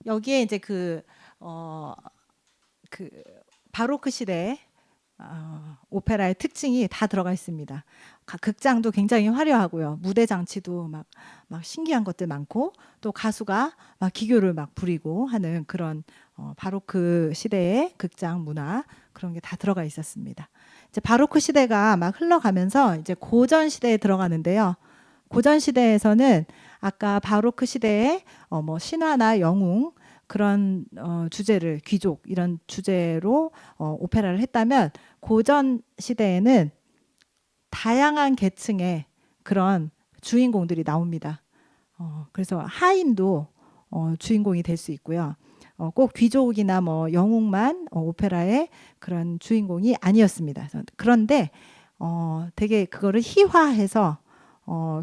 여기에 이제 그 바로크 시대 오페라의 특징이 다 들어가 있습니다. 극장도 굉장히 화려하고요. 무대 장치도 막 신기한 것들 많고 또 가수가 막 기교를 막 부리고 하는 그런 바로크 시대의 극장 문화 그런 게 다 들어가 있었습니다. 이제 바로크 시대가 막 흘러가면서 이제 고전 시대에 들어가는데요. 고전 시대에서는 아까 바로크 시대에 뭐 신화나 영웅 그런 주제를 귀족 이런 주제로 오페라를 했다면 고전 시대에는 다양한 계층의 그런 주인공들이 나옵니다. 그래서 하인도 주인공이 될 수 있고요. 꼭 귀족이나 뭐 영웅만 오페라의 그런 주인공이 아니었습니다. 그런데 되게 그거를 희화해서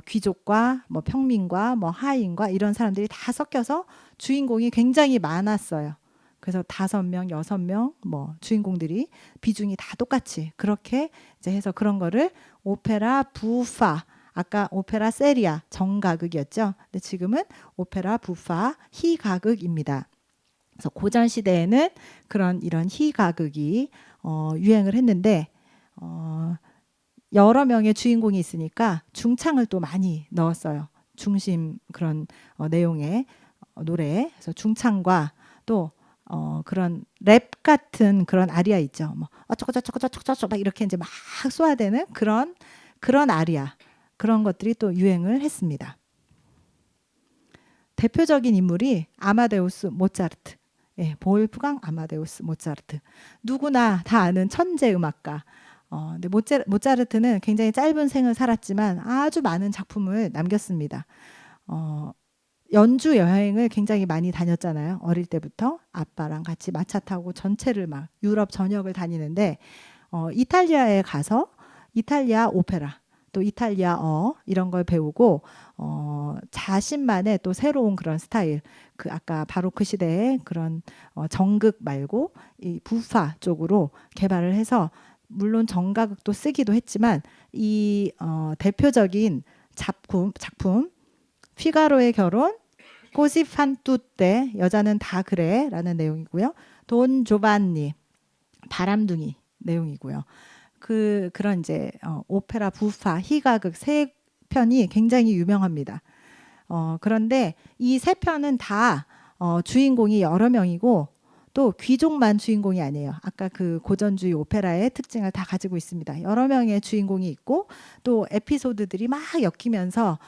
귀족과 뭐 평민과 뭐 하인과 이런 사람들이 다 섞여서 주인공이 굉장히 많았어요. 그래서 5명, 6명 뭐 주인공들이 비중이 다 똑같이 그렇게 이제 해서 그런 거를 오페라 부파 아까 오페라 세리아 정가극이었죠. 근데 지금은 오페라 부파 희가극입니다. 그래서 고전 시대에는 이런 희가극이 유행을 했는데 여러 명의 주인공이 있으니까 중창을 또 많이 넣었어요. 중심 그런 내용의 노래. 그래서 중창과 또 그런 랩 같은 그런 아리아 있죠. 뭐 어쩌고저쩌고저쩌고 막 이렇게 이제 막 쏘아대는 그런 아리아 그런 것들이 또 유행을 했습니다. 대표적인 인물이 아마데우스 모차르트. 예, 볼프강 아마데우스 모차르트. 누구나 다 아는 천재 음악가. 근데 모차르트는 굉장히 짧은 생을 살았지만 아주 많은 작품을 남겼습니다. 연주 여행을 굉장히 많이 다녔잖아요. 어릴 때부터 아빠랑 같이 마차 타고 전체를 막 유럽 전역을 다니는데 이탈리아에 가서 이탈리아 오페라 또 이탈리아어 이런 걸 배우고 자신만의 또 새로운 그런 스타일 그 아까 바로크 시대의 그런 정극 말고 이 부파 쪽으로 개발을 해서 물론 정가극도 쓰기도 했지만 이 대표적인 작품 피가로의 결혼, 코시 판 투떼 여자는 다 그래라는 내용이고요. 돈 조반니 바람둥이 내용이고요. 그런 이제 오페라 부파 희가극 세 편이 굉장히 유명합니다. 그런데 이 세 편은 다 주인공이 여러 명이고 또 귀족만 주인공이 아니에요. 아까 그 고전주의 오페라의 특징을 다 가지고 있습니다. 여러 명의 주인공이 있고 또 에피소드들이 막 엮이면서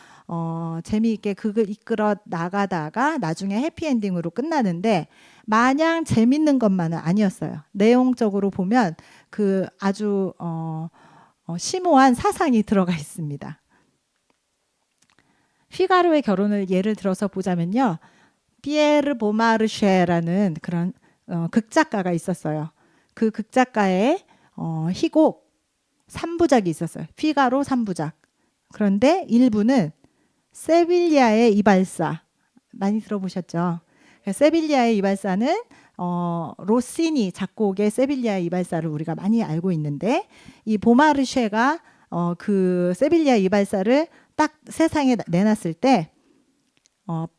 재미있게 극을 이끌어 나가다가 나중에 해피엔딩으로 끝나는데 마냥 재밌는 것만은 아니었어요. 내용적으로 보면 그 아주 심오한 사상이 들어가 있습니다. 피가로의 결혼을 예를 들어서 보자면요. 피에르 보마르쉐라는 그런 극작가가 있었어요. 그 극작가의 희곡 3부작이 있었어요. 피가로 3부작. 그런데 1부는 세빌리아의 이발사 많이 들어보셨죠? 세빌리아의 이발사는 로시니 작곡의 세빌리아의 이발사를 우리가 많이 알고 있는데 이 보마르쉐가 그 세빌리아 이발사를 딱 세상에 내놨을 때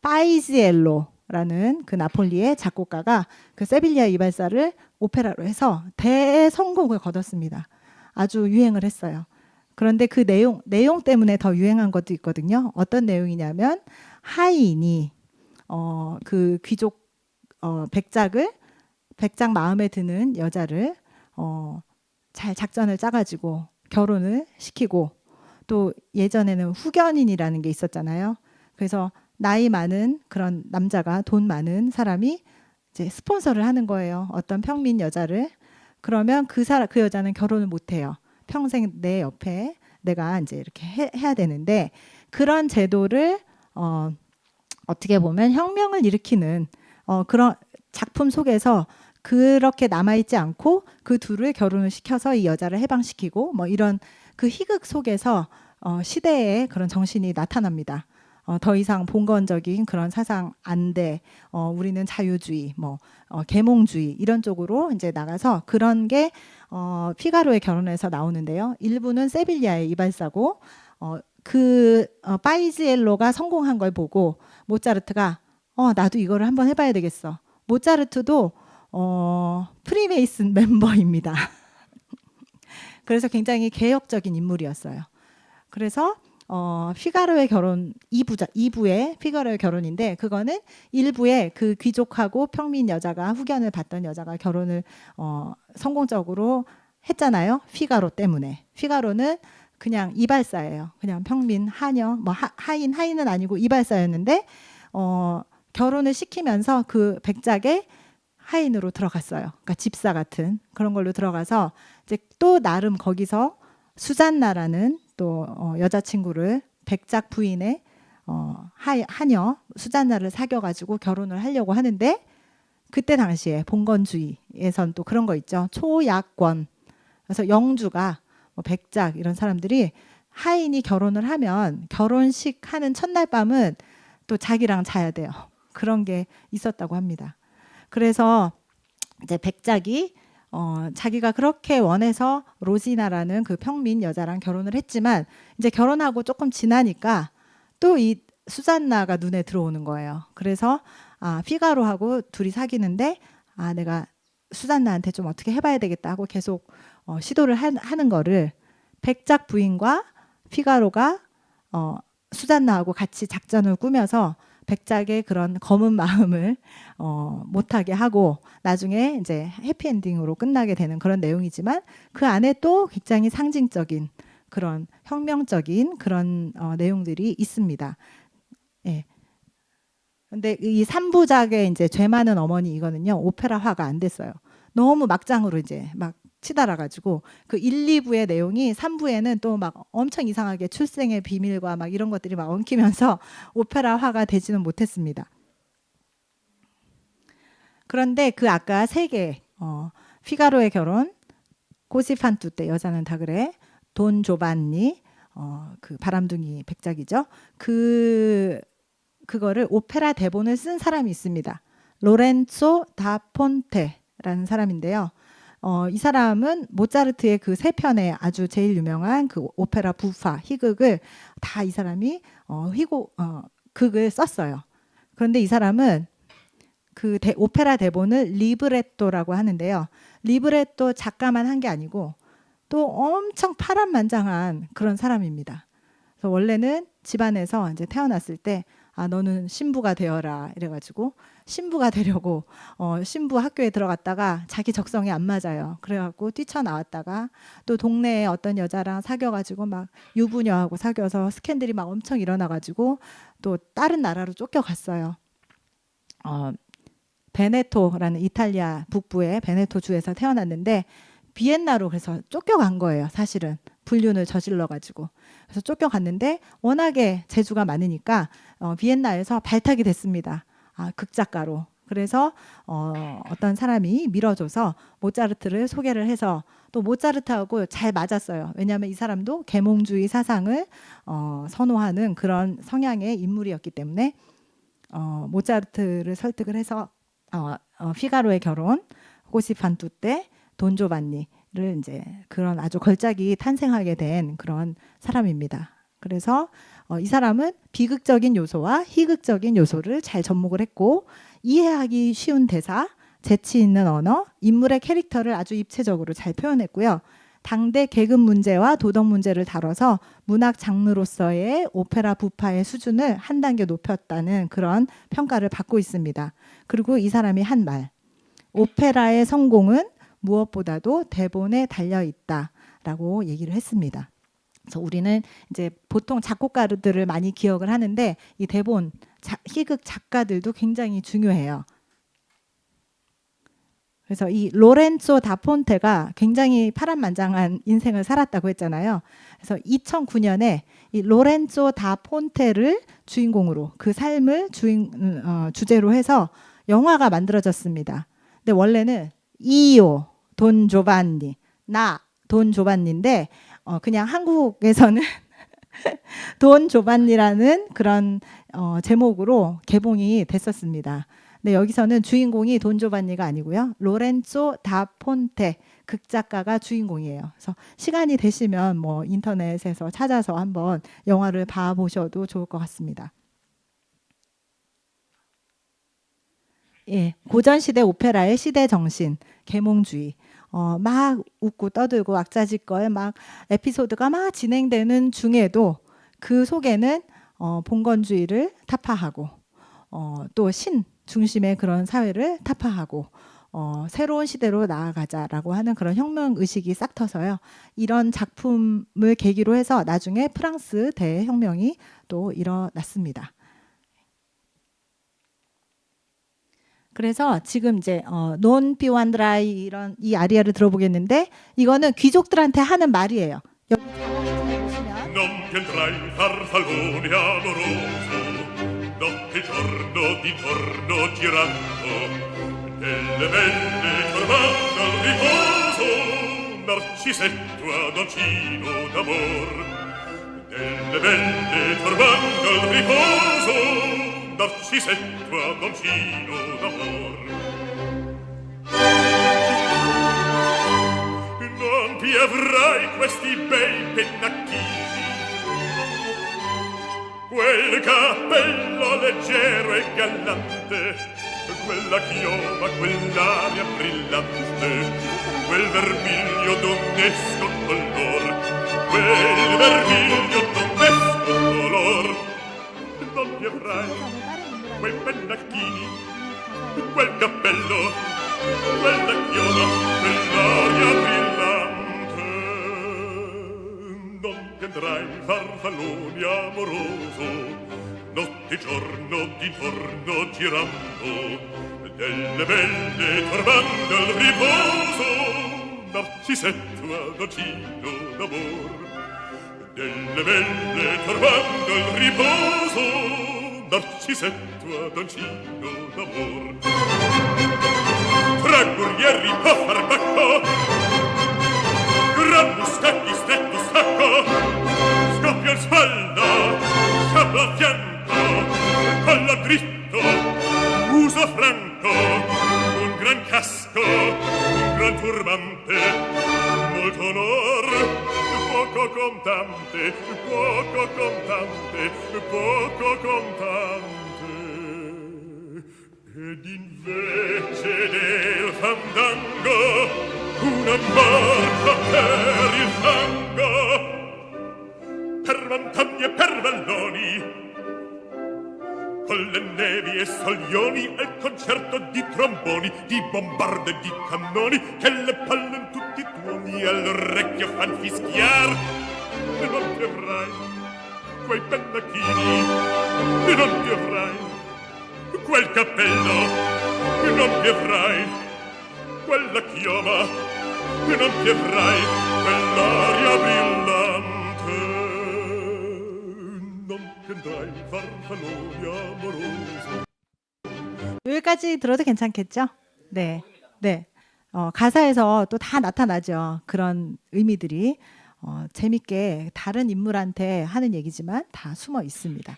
파이지엘로라는 그 나폴리의 작곡가가 그 세빌리아 이발사를 오페라로 해서 대성공을 거뒀습니다. 아주 유행을 했어요. 그런데 그 내용 때문에 더 유행한 것도 있거든요. 어떤 내용이냐면 하인이 그 귀족 백작 마음에 드는 여자를 잘 작전을 짜가지고 결혼을 시키고 또 예전에는 후견인이라는 게 있었잖아요. 그래서 나이 많은 그런 남자가 돈 많은 사람이 이제 스폰서를 하는 거예요. 어떤 평민 여자를. 그러면 그 여자는 결혼을 못 해요. 평생 내 옆에 내가 이제 이렇게 해야 되는데 그런 제도를 어떻게 보면 혁명을 일으키는 그런 작품 속에서 그렇게 남아있지 않고 그 둘을 결혼을 시켜서 이 여자를 해방시키고 뭐 이런 그 희극 속에서 시대의 그런 정신이 나타납니다. 더 이상 봉건적인 그런 사상 안 돼. 우리는 자유주의, 뭐 계몽주의 이런 쪽으로 이제 나가서 그런 게 피가로의 결혼에서 나오는데요. 일부는 세빌리아의 이발사고 파이지엘로가 성공한 걸 보고 모차르트가 나도 이거를 한번 해봐야 되겠어. 모차르트도 프리메이슨 멤버입니다. 그래서 굉장히 개혁적인 인물이었어요. 그래서 피가로의 결혼 2부의 피가로의 결혼인데 그거는 1부에 그 귀족하고 평민 여자가 후견을 받던 여자가 결혼을 성공적으로 했잖아요. 피가로 때문에. 피가로는 그냥 이발사예요. 그냥 평민 하녀, 뭐 하인은 아니고 이발사였는데 결혼을 시키면서 그 백작의 하인으로 들어갔어요. 그러니까 집사 같은 그런 걸로 들어가서 이제 또 나름 거기서 수잔나라는 또 여자친구를 백작 부인의 하녀 수잔나를 사귀어가지고 결혼을 하려고 하는데 그때 당시에 봉건주의에선 또 그런 거 있죠. 초야권. 그래서 영주가 뭐 백작 이런 사람들이 하인이 결혼을 하면 결혼식 하는 첫날 밤은 또 자기랑 자야 돼요. 그런 게 있었다고 합니다. 그래서 이제 백작이 자기가 그렇게 원해서 로지나라는 그 평민 여자랑 결혼을 했지만 이제 결혼하고 조금 지나니까 또 이 수잔나가 눈에 들어오는 거예요. 그래서 피가로하고 둘이 사귀는데 내가 수잔나한테 좀 어떻게 해봐야 되겠다 하고 계속 시도를 하는 거를 백작 부인과 피가로가 수잔나하고 같이 작전을 꾸며서 백작의 그런 검은 마음을 못하게 하고 나중에 이제 해피엔딩으로 끝나게 되는 그런 내용이지만 그 안에 또 굉장히 상징적인 그런 혁명적인 그런 내용들이 있습니다. 예. 근데 이 3부작의 이제 죄 많은 어머니 이거는요 오페라화가 안 됐어요. 너무 막장으로 이제 막 치달아 가지고 그 1, 2부의 내용이 3부에는 또 막 엄청 이상하게 출생의 비밀과 막 이런 것들이 막 엉키면서 오페라화가 되지는 못했습니다. 그런데 그 아까 세 개 피가로의 결혼, 코시판투 때 여자는 다 그래, 돈 조반니 그 바람둥이 백작이죠. 그거를 오페라 대본을 쓴 사람이 있습니다. 로렌조 다 폰테라는 사람인데요. 이 사람은 모차르트의 그 세 편의 아주 제일 유명한 그 오페라 부파 희극을 다 이 사람이 극을 썼어요. 그런데 이 사람은 그 오페라 대본을 리브레토라고 하는데요. 리브레토 작가만 한 게 아니고 또 엄청 파란만장한 그런 사람입니다. 그래서 원래는 집안에서 이제 태어났을 때 너는 신부가 되어라 이래가지고 신부가 되려고 신부 학교에 들어갔다가 자기 적성에 안 맞아요. 그래갖고 뛰쳐나왔다가 또 동네에 어떤 여자랑 사귀어가지고 막 유부녀하고 사귀어서 스캔들이 막 엄청 일어나가지고 또 다른 나라로 쫓겨갔어요. 베네토라는 이탈리아 북부의 베네토 주에서 태어났는데 비엔나로 그래서 쫓겨간 거예요. 사실은 불륜을 저질러가지고 그래서 쫓겨갔는데 워낙에 재주가 많으니까 비엔나에서 발탁이 됐습니다. 극작가로. 그래서 어떤 사람이 밀어줘서 모차르트를 소개를 해서 또 모차르트하고 잘 맞았어요. 왜냐하면 이 사람도 계몽주의 사상을 선호하는 그런 성향의 인물이었기 때문에 모차르트를 설득을 해서 피가로의 결혼, 코시판투 때 돈조반니를 이제 그런 아주 걸작이 탄생하게 된 그런 사람입니다. 그래서 이 사람은 비극적인 요소와 희극적인 요소를 잘 접목을 했고 이해하기 쉬운 대사, 재치 있는 언어, 인물의 캐릭터를 아주 입체적으로 잘 표현했고요. 당대 계급 문제와 도덕 문제를 다뤄서 문학 장르로서의 오페라 부파의 수준을 한 단계 높였다는 그런 평가를 받고 있습니다. 그리고 이 사람이 한 말, 오페라의 성공은 무엇보다도 대본에 달려 있다라고 얘기를 했습니다. 그래서 우리는 이제 보통 작곡가들을 많이 기억을 하는데 이 대본, 희극 작가들도 굉장히 중요해요. 그래서 이 로렌조 다 폰테가 굉장히 파란만장한 인생을 살았다고 했잖아요. 그래서 2009년에 이 로렌조 다 폰테를 주인공으로 그 삶을 주제로 해서 영화가 만들어졌습니다. 근데 원래는 이오 돈 조반니 나 돈 조반니인데 그냥 한국에서는 돈 조반니라는 그런 제목으로 개봉이 됐었습니다. 근데 여기서는 주인공이 돈 조반니가 아니고요. 로렌조 다 폰테 극작가가 주인공이에요. 그래서 시간이 되시면 뭐 인터넷에서 찾아서 한번 영화를 봐보셔도 좋을 것 같습니다. 예, 고전시대 오페라의 시대 정신, 계몽주의. 막 웃고 떠들고 왁자지껄 막 에피소드가 막 진행되는 중에도 그 속에는 봉건주의를 타파하고 또 신 중심의 그런 사회를 타파하고 새로운 시대로 나아가자라고 하는 그런 혁명 의식이 싹 터서요. 이런 작품을 계기로 해서 나중에 프랑스 대혁명이 또 일어났습니다. 그래서 지금 이제 논 피완드라이 이런 이 아리아를 들어보겠는데 이거는 귀족들한테 하는 말이에요. 여기 보시면 Non piantrai farfallone amoroso, notte e giorno di torno girando, nelle belle tormando al riposo, Narcisetto adoncino d'amor. Nelle belle tormando al riposo, Narcisetto adoncino d'amor. Non ti avrai questi bei pennacchini, quel cappello leggero e gallante, quella chioma, quell'aria brillante, quel vermiglio donnesco color, quel vermiglio donnesco color. Non ti avrai quei pennacchini, quel cappello, quella chioma, quell'aria brillante. Non ti andrai farfallone amoroso, notte e giorno d'intorno girando, delle belle turbando al riposo, Narcisetto adoncino d'amor. Delle belle turbando al riposo, Narcisetto adoncino d'amor. Fra guerrieri a farbacco, gran mustacchi stretto stacco, scoppia in spalla, sciabola a fianco, collo dritto, muso franco, un gran casco, un gran turbante, molto onor, poco contante, poco contante, poco contante. Ed invece del fandango una marcia per il fango, per montagne e per valloni, con le nevi e soglioni e il concerto di tromboni, di bombarde e di cannoni che le palle in tutti i tuoni all'orecchio fan fischiar. E non ti avrai quei pennacchini, e non ti avrai quel cappello, e non ti avrai quella chioma, e non ti avrai quell'aria brillante. Non ti andrai farfallone amoroso. 여기까지 들어도 괜찮겠죠? 네, 네. 가사에서 또 다 나타나죠. 그런 의미들이 재밌게 다른 인물한테 하는 얘기지만 다 숨어 있습니다.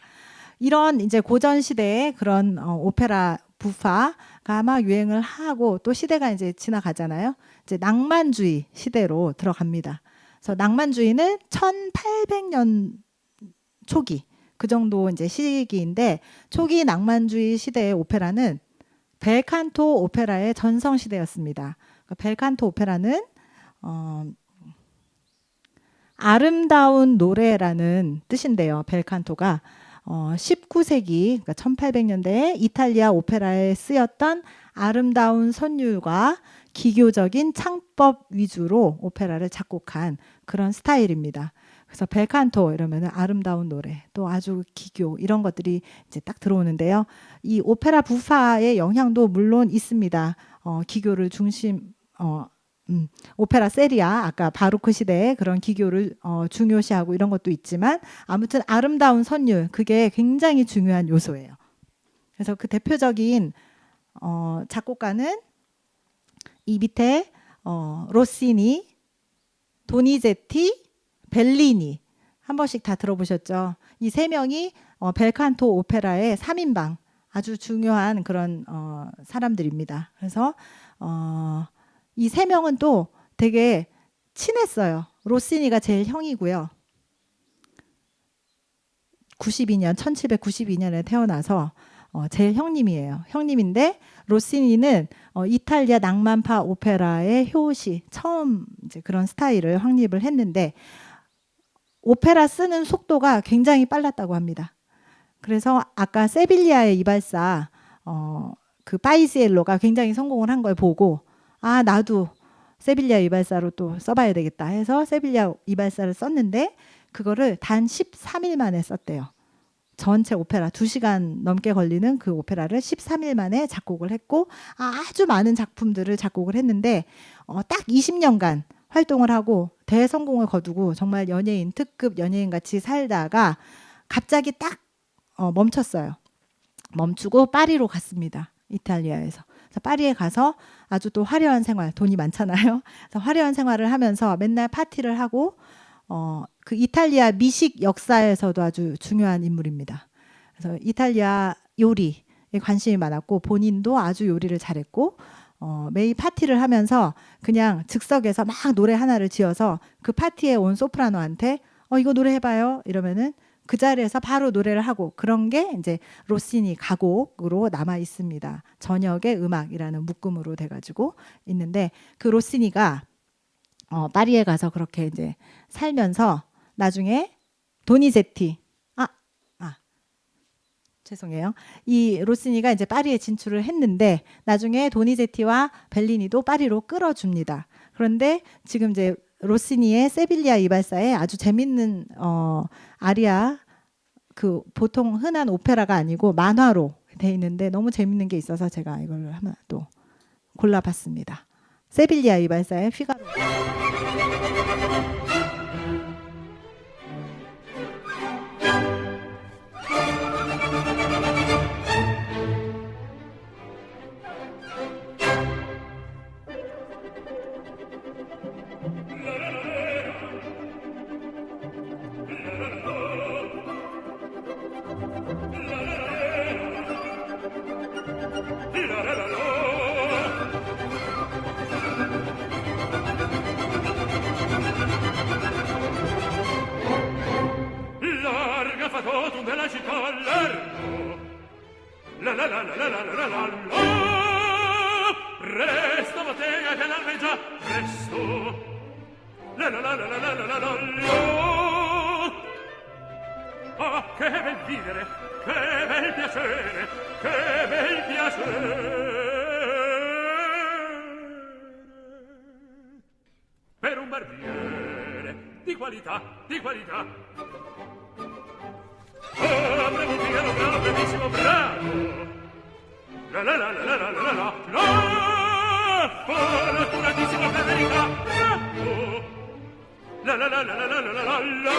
이런 이제 고전 시대의 그런 오페라 부파가 막 유행을 하고 또 시대가 이제 지나가잖아요. 이제 낭만주의 시대로 들어갑니다. 그래서 낭만주의는 1800년 초기 그 정도 이제 시기인데 초기 낭만주의 시대의 오페라는 벨칸토 오페라의 전성 시대였습니다. 그러니까 벨칸토 오페라는 아름다운 노래라는 뜻인데요. 벨칸토가 19세기 그러니까 1800년대에 이탈리아 오페라에 쓰였던 아름다운 선율과 기교적인 창법 위주로 오페라를 작곡한 그런 스타일입니다. 그래서 벨칸토 이러면은 아름다운 노래, 또 아주 기교 이런 것들이 이제 딱 들어오는데요. 이 오페라 부파의 영향도 물론 있습니다. 기교를 중심 오페라 세리아 아까 바로크 시대의 그런 기교를 중요시하고 이런 것도 있지만 아무튼 아름다운 선율 그게 굉장히 중요한 요소예요. 그래서 그 대표적인 작곡가는 이 밑에 로시니, 도니제티, 벨리니 한 번씩 다 들어보셨죠? 이 세 명이 벨칸토 오페라의 3인방 아주 중요한 그런 사람들입니다. 그래서 이 세 명은 또 되게 친했어요. 로시니가 제일 형이고요. 1792년에 태어나서 제일 형님이에요. 형님인데 로시니는 이탈리아 낭만파 오페라의 효시 처음 이제 그런 스타일을 확립을 했는데 오페라 쓰는 속도가 굉장히 빨랐다고 합니다. 그래서 아까 세빌리아의 이발사 그 파이시엘로가 굉장히 성공을 한 걸 보고 아 나도 세빌리아 이발사로 또 써봐야 되겠다 해서 세빌리아 이발사를 썼는데 그거를 단 13일 만에 썼대요. 전체 오페라 2시간 넘게 걸리는 그 오페라를 13일 만에 작곡을 했고 아주 많은 작품들을 작곡을 했는데 딱 20년간 활동을 하고 대성공을 거두고 정말 연예인 특급 연예인 같이 살다가 갑자기 딱 멈췄어요. 멈추고 파리로 갔습니다. 이탈리아에서. 그래서 파리에 가서 아주 또 화려한 생활, 돈이 많잖아요. 그래서 화려한 생활을 하면서 맨날 파티를 하고 그 이탈리아 미식 역사에서도 아주 중요한 인물입니다. 그래서 이탈리아 요리에 관심이 많았고 본인도 아주 요리를 잘했고 매일 파티를 하면서 그냥 즉석에서 막 노래 하나를 지어서 그 파티에 온 소프라노한테 이거 노래해봐요 이러면은 그 자리에서 바로 노래를 하고 그런 게 이제 로시니 가곡으로 남아 있습니다. 저녁의 음악이라는 묶음으로 돼가지고 있는데 그 로시니가 파리에 가서 그렇게 이제 살면서 나중에 도니제티 죄송해요. 이 로시니가 이제 파리에 진출을 했는데 나중에 도니제티와 벨리니도 파리로 끌어줍니다. 그런데 지금 이제 로시니의 세빌리아 이발사에 아주 재밌는 아리아 그 보통 흔한 오페라가 아니고 만화로 돼 있는데 너무 재밌는 게 있어서 제가 이걸 하나 또 골라봤습니다. 세빌리아 이발사의 피가로. Larga fatotum della città largo. La la la la la la la la la. Presto bottega che l'alveggia presto. La la la la la la la la la. Ah, che bel vivere, che bel piacere, che bel piacere. Per un barbiere di qualità, di qualità. Oh, bravo Figaro, bravo, bravissimo, bravo. La la la la la la la la la. Fortunatissimo per verità, bravo. La la la la la la la la la.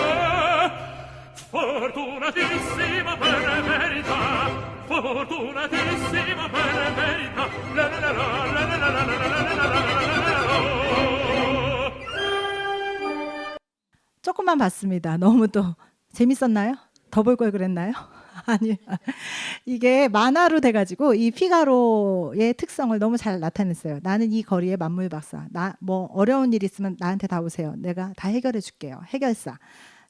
Fortunatissimo per verità, fortunatissimo per verità. La la la la la la la la la la la la. 조금만 봤습니다. 너무 또 재밌었나요? 더 볼 걸 그랬나요? 아니 이게 만화로 돼가지고 이 피가로의 특성을 너무 잘 나타냈어요. 나는 이 거리의 만물 박사. 나 뭐 어려운 일 있으면 나한테 다 오세요. 내가 다 해결해 줄게요. 해결사.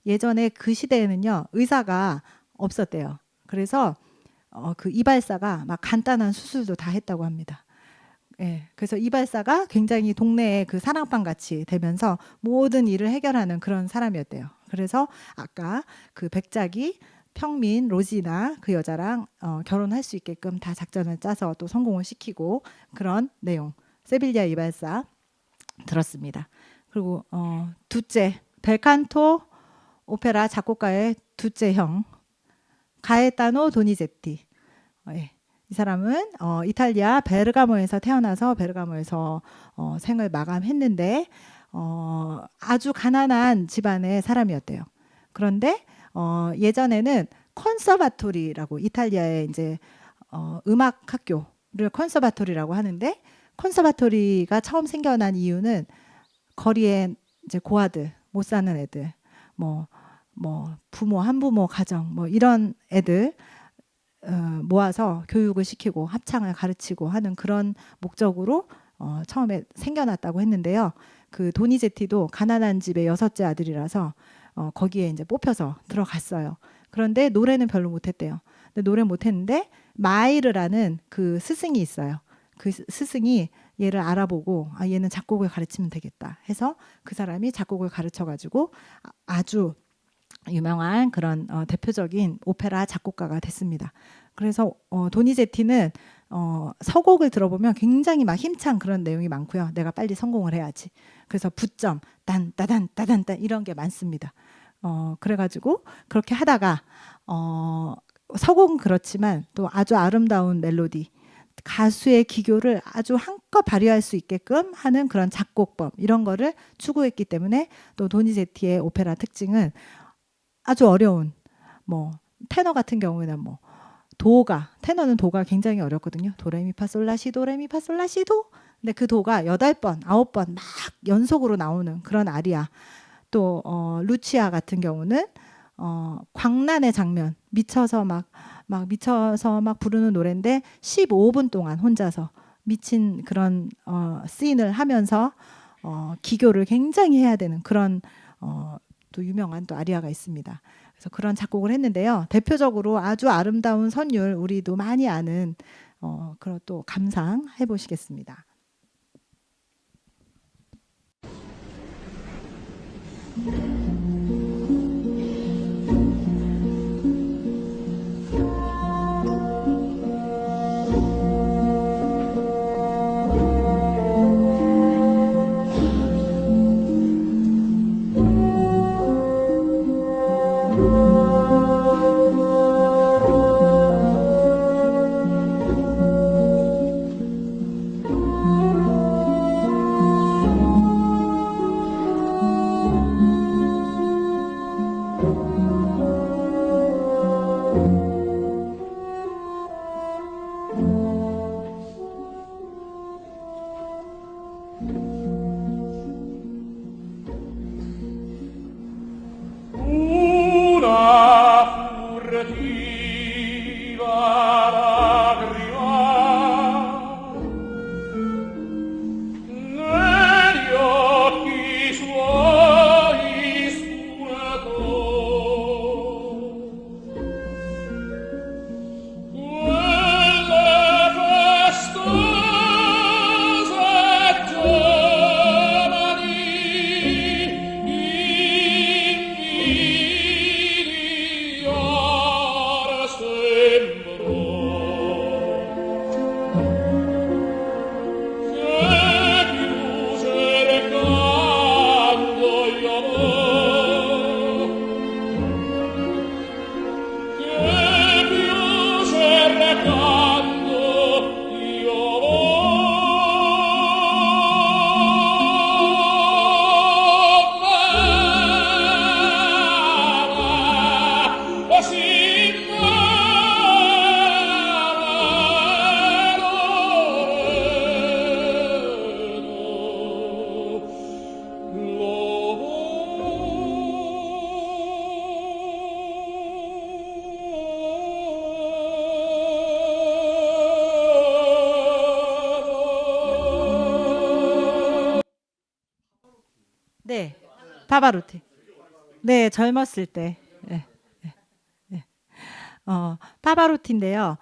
예전에 그 시대에는요 의사가 없었대요. 그래서 그 이발사가 막 간단한 수술도 다 했다고 합니다. 예, 그래서 이발사가 굉장히 동네의 그 사랑방 같이 되면서 모든 일을 해결하는 그런 사람이었대요. 그래서 아까 그 백작이 평민 로지나 그 여자랑 결혼할 수 있게끔 다 작전을 짜서 또 성공을 시키고 그런 내용 세빌리아 이발사 들었습니다. 그리고 둘째 벨칸토 오페라 작곡가의 둘째 형 가에타노 도니제티. 예. 이 사람은 이탈리아 베르가모에서 태어나서 베르가모에서 생을 마감했는데 아주 가난한 집안의 사람이었대요. 그런데 예전에는 컨서바토리라고 이탈리아의 이제 음악 학교를 컨서바토리라고 하는데 컨서바토리가 처음 생겨난 이유는 거리에 이제 고아들 못 사는 애들 뭐 부모 한부모 가정 뭐 이런 애들 모아서 교육을 시키고 합창을 가르치고 하는 그런 목적으로 처음에 생겨났다고 했는데요. 그 도니제티도 가난한 집의 여섯째 아들이라서 거기에 이제 뽑혀서 들어갔어요. 그런데 노래는 별로 못했대요. 근데 노래 못했는데 마이르라는 그 스승이 있어요. 그 스승이 얘를 알아보고 얘는 작곡을 가르치면 되겠다 해서 그 사람이 작곡을 가르쳐가지고 아주 유명한 그런 대표적인 오페라 작곡가가 됐습니다. 그래서 도니제티는 서곡을 들어보면 굉장히 막 힘찬 그런 내용이 많고요. 내가 빨리 성공을 해야지. 그래서 부점, 딴, 따단, 따단, 따 이런 게 많습니다. 그래가지고 그렇게 하다가 서곡은 그렇지만 또 아주 아름다운 멜로디, 가수의 기교를 아주 한껏 발휘할 수 있게끔 하는 그런 작곡법 이런 거를 추구했기 때문에 또 도니제티의 오페라 특징은 아주 어려운 뭐 테너 같은 경우에는 뭐 테너는 도가 굉장히 어렵거든요. 도레미파솔라시 도레미파솔라시도. 근데 그 도가 8번, 9번 막 연속으로 나오는 그런 아리아. 또 루치아 같은 경우는 광란의 장면 미쳐서 막 부르는 노래인데 15분 동안 혼자서 미친 그런 씬을 하면서 기교를 굉장히 해야 되는 그런 또 유명한 또 아리아가 있습니다. 그래서 그런 작곡을 했는데요. 대표적으로 아주 아름다운 선율 우리도 많이 아는 그런 또 감상해 보시겠습니다. 네, 파바로티. 네, 젊었을 때. 네, 네, 네. 파바로티인데요.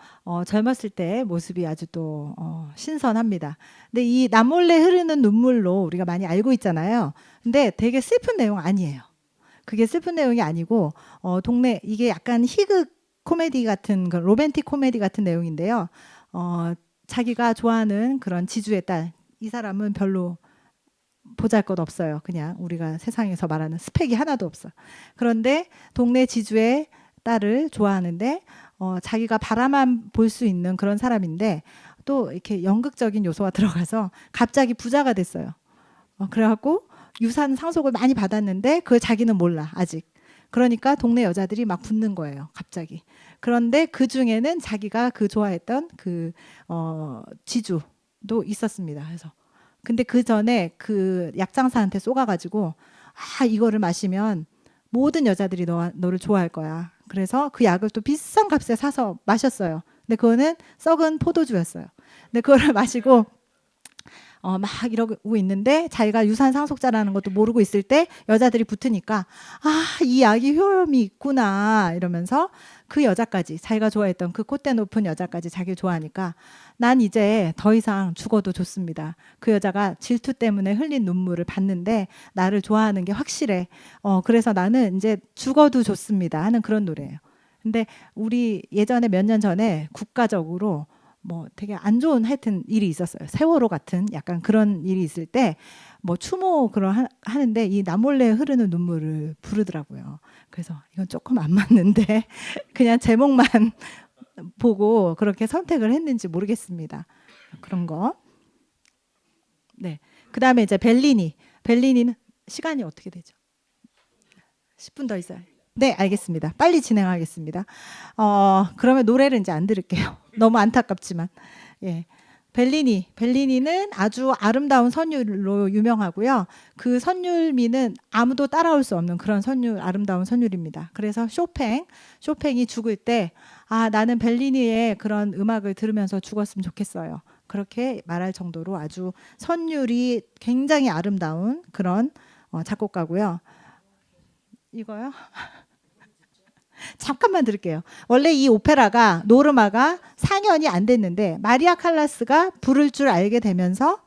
젊었을 때 모습이 아주 또 신선합니다. 근데 이 남몰래 흐르는 눈물로 우리가 많이 알고 있잖아요. 근데 되게 슬픈 내용 아니에요. 그게 슬픈 내용이 아니고 동네 이게 약간 희극 코미디 같은 로맨틱 코미디 같은 내용인데요. 자기가 좋아하는 그런 지주의 딸, 이 사람은 별로 보잘것없어요. 그냥 우리가 세상에서 말하는 스펙이 하나도 없어. 그런데 동네 지주의 딸을 좋아하는데 자기가 바라만 볼 수 있는 그런 사람인데 또 이렇게 연극적인 요소가 들어가서 갑자기 부자가 됐어요. 그래갖고 유산 상속을 많이 받았는데 그걸 자기는 몰라 아직. 그러니까 동네 여자들이 막 붙는 거예요, 갑자기. 그런데 그 중에는 자기가 그 좋아했던 그 지주도 있었습니다. 그래서 근데 그 전에 그 약장사한테 쏘가가지고 이거를 마시면 모든 여자들이 너를 좋아할 거야. 그래서 그 약을 또 비싼 값에 사서 마셨어요. 근데 그거는 썩은 포도주였어요. 근데 그거를 마시고 막 이러고 있는데 자기가 유산 상속자라는 것도 모르고 있을 때 여자들이 붙으니까 이 약이 효험이 있구나 이러면서 그 여자까지 자기가 좋아했던 그 콧대 높은 여자까지 자기를 좋아하니까 난 이제 더 이상 죽어도 좋습니다. 그 여자가 질투 때문에 흘린 눈물을 봤는데 나를 좋아하는 게 확실해. 그래서 나는 이제 죽어도 좋습니다 하는 그런 노래예요. 근데 우리 예전에 몇 년 전에 국가적으로 뭐 되게 안 좋은 하여튼 일이 있었어요. 세월호 같은 약간 그런 일이 있을 때 뭐 추모 하는데 이 남몰래 흐르는 눈물을 부르더라고요. 그래서 이건 조금 안 맞는데 그냥 제목만 보고 그렇게 선택을 했는지 모르겠습니다. 그런 거. 네. 그다음에 이제 벨리니는 시간이 어떻게 되죠? 10분 더 있어요. 네, 알겠습니다. 빨리 진행하겠습니다. 그러면 노래를 이제 안 들을게요. 너무 안타깝지만. 예. 벨리니는 아주 아름다운 선율로 유명하고요. 그 선율미는 아무도 따라올 수 없는 그런 아름다운 선율입니다. 그래서 쇼팽이 죽을 때 나는 벨리니의 그런 음악을 들으면서 죽었으면 좋겠어요. 그렇게 말할 정도로 아주 선율이 굉장히 아름다운 그런 작곡가고요. 이거요? 잠깐만 들을게요. 원래 이 오페라가 노르마가 상연이 안 됐는데 마리아 칼라스가 부를 줄 알게 되면서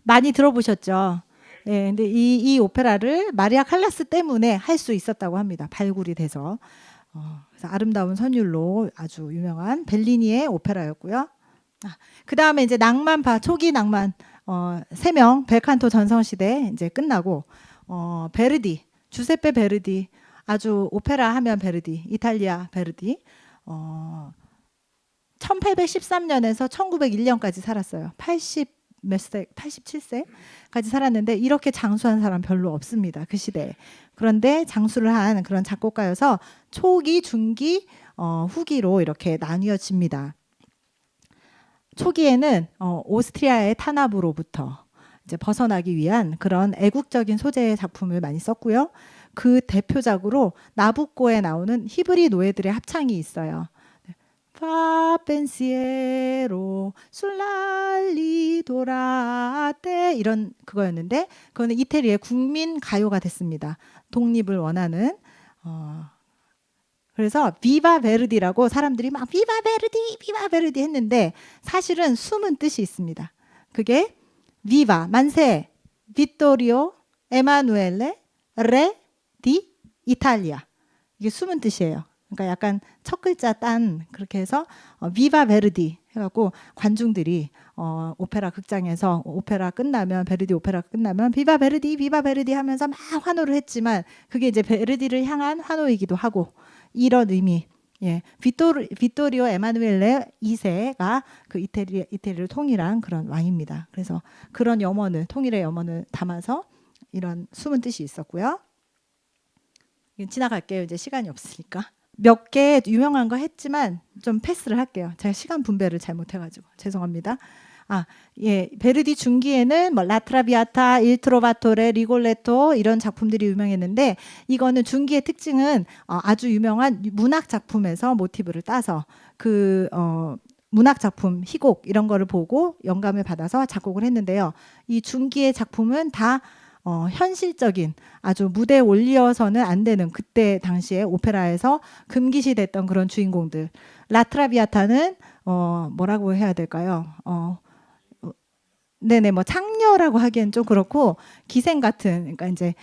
많이 들어보셨죠? 네, 근데 이 오페라를 마리아 칼라스 때문에 할 수 있었다고 합니다. 발굴이 돼서. 그래서 아름다운 선율로 아주 유명한 벨리니의 오페라였고요. 그 다음에 이제 낭만파, 초기 낭만, 3명, 벨칸토 전성시대 이제 끝나고, 주세페 베르디, 아주 오페라 하면 베르디, 이탈리아 베르디, 1813년에서 1901년까지 살았어요. 87세까지 살았는데 이렇게 장수한 사람 별로 없습니다. 그 시대에. 그런데 장수를 한 그런 작곡가여서 초기, 중기, 후기로 이렇게 나뉘어집니다. 초기에는 오스트리아의 탄압으로부터 이제 벗어나기 위한 그런 애국적인 소재의 작품을 많이 썼고요. 그 대표작으로 나부코에 나오는 히브리 노예들의 합창이 있어요. 파 펜시에로 술랄리 도라테 이런 그거였는데 그거는 이태리의 국민 가요가 됐습니다. 독립을 원하는 그래서 비바 베르디라고 사람들이 막 비바 베르디 했는데 사실은 숨은 뜻이 있습니다. 그게 비바 만세 비토리오 에마누엘레 레 디 이탈리아 이게 숨은 뜻이에요. 그러니까 약간 첫 글자 딴 그렇게 해서 비바 베르디 해갖고 관중들이 오페라 극장에서 베르디 오페라 끝나면 비바 베르디 하면서 막 환호를 했지만 그게 이제 베르디를 향한 환호이기도 하고 이런 의미. 예, 비토리오 에마누엘레 2세가 그 이태리를 통일한 그런 왕입니다. 그래서 그런 통일의 염원을 담아서 이런 숨은 뜻이 있었고요. 지나갈게요. 이제 시간이 없으니까. 몇 개 유명한 거 했지만 좀 패스를 할게요. 제가 시간 분배를 잘못해가지고 죄송합니다. 예, 베르디 중기에는 뭐 라트라비아타, Il Trovatore, 리골레토 이런 작품들이 유명했는데 이거는 중기의 특징은 아주 유명한 문학 작품에서 모티브를 따서 문학 작품, 희곡 이런 거를 보고 영감을 받아서 작곡을 했는데요. 이 중기의 작품은 다 현실적인 아주 무대에 올려서는 안 되는 그때 당시에 오페라에서 금기시됐던 그런 주인공들. 라트라비아타는 뭐라고 해야 될까요? 네네, 뭐 창녀라고 하기엔 좀 그렇고 기생 같은, 그러니까 이제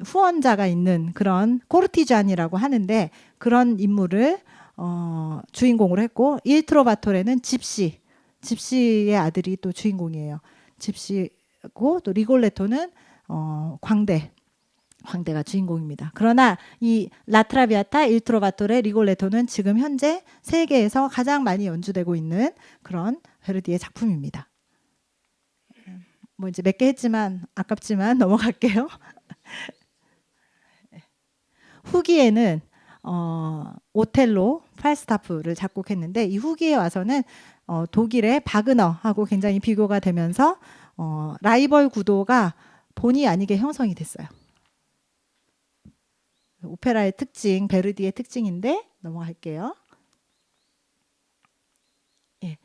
후원자가 있는 그런 코르티잔이라고 하는데 그런 인물을 주인공으로 했고, 일트로바토레는 집시의 아들이 또 주인공이에요. 집시고 또 리골레토는 광대가 주인공입니다. 그러나 이 라트라비아타, 일트로바토레, 리골레토는 지금 현재 세계에서 가장 많이 연주되고 있는 그런 베르디의 작품입니다. 뭐 이제 몇 개 했지만 아깝지만 넘어갈게요. 후기에는 오텔로, 팔스타프를 작곡했는데 이 후기에 와서는 독일의 바그너하고 굉장히 비교가 되면서 라이벌 구도가 본의 아니게 형성이 됐어요. 오페라의 특징, 베르디의 특징인데 넘어갈게요. 예.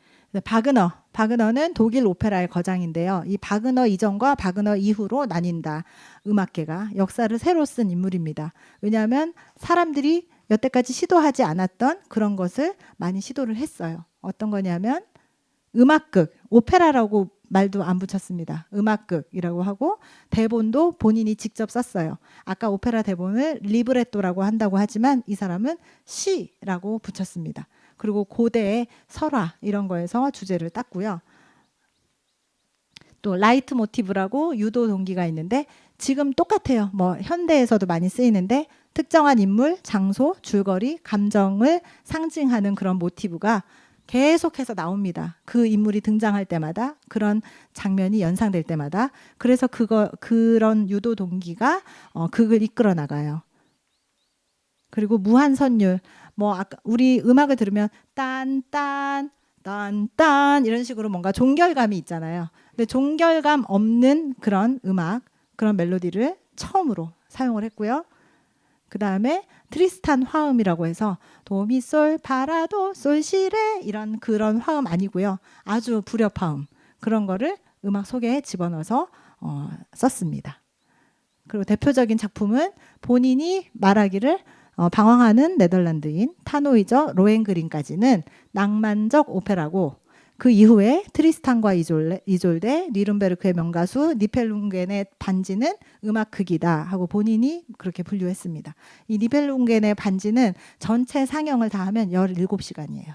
바그너는 독일 오페라의 거장인데요. 이 바그너 이전과 바그너 이후로 나뉜다. 음악계가 역사를 새로 쓴 인물입니다. 왜냐하면 사람들이 여태까지 시도하지 않았던 그런 것을 많이 시도를 했어요. 어떤 거냐면 음악극, 오페라라고 말도 안 붙였습니다. 음악극이라고 하고 대본도 본인이 직접 썼어요. 아까 오페라 대본을 리브레토라고 한다고 하지만 이 사람은 시라고 붙였습니다. 그리고 고대의 설화 이런 거에서 주제를 땄고요. 또 라이트 모티브라고 유도 동기가 있는데 지금 똑같아요. 뭐 현대에서도 많이 쓰이는데 특정한 인물, 장소, 줄거리, 감정을 상징하는 그런 모티브가 계속해서 나옵니다. 그 인물이 등장할 때마다 그런 장면이 연상될 때마다 그래서 그런 유도 동기가 극을 이끌어 나가요. 그리고 무한선율 뭐 아까 우리 음악을 들으면 딴딴 딴딴 이런 식으로 뭔가 종결감이 있잖아요. 근데 종결감 없는 그런 음악, 그런 멜로디를 처음으로 사용을 했고요. 그 다음에 트리스탄 화음이라고 해서 도미솔 파라도 솔시레 이런 그런 화음 아니고요. 아주 불협 화음 그런 거를 음악 속에 집어넣어서 썼습니다. 그리고 대표적인 작품은 본인이 말하기를 방황하는 네덜란드인 타노이저 로헨그린까지는 낭만적 오페라고 그 이후에 트리스탄과 이졸데, 니른베르크의 명가수 니펠룽겐의 반지는 음악극이다 하고 본인이 그렇게 분류했습니다. 이 니펠룽겐의 반지는 전체 상영을 다 하면 17시간이에요.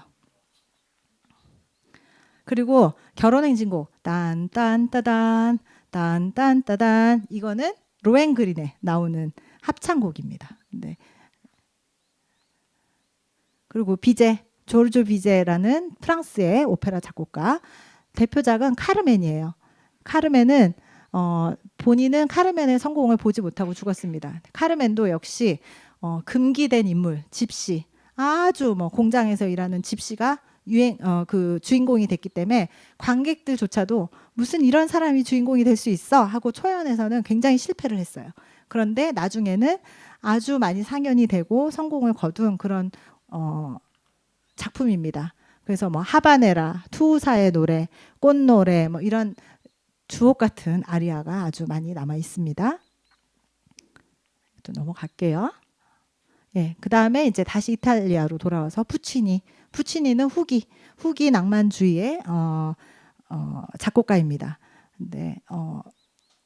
그리고 결혼행진곡 딴딴따단 딴딴따단 이거는 로헨그린에 나오는 합창곡입니다. 네. 그리고 조르조 비제라는 프랑스의 오페라 작곡가 대표작은 카르멘이에요. 카르멘은 본인은 카르멘의 성공을 보지 못하고 죽었습니다. 카르멘도 역시 금기된 인물 집시 아주 뭐 공장에서 일하는 집시가 그 주인공이 됐기 때문에 관객들조차도 무슨 이런 사람이 주인공이 될 수 있어 하고 초연에서는 굉장히 실패를 했어요. 그런데 나중에는 아주 많이 상연이 되고 성공을 거둔 그런 작품입니다. 그래서 뭐 하바네라, 투우사의 노래, 꽃노래 뭐 이런 주옥 같은 아리아가 아주 많이 남아 있습니다. 또 넘어갈게요. 예, 그 다음에 이제 다시 이탈리아로 돌아와서 푸치니는 후기 낭만주의의 작곡가입니다. 근데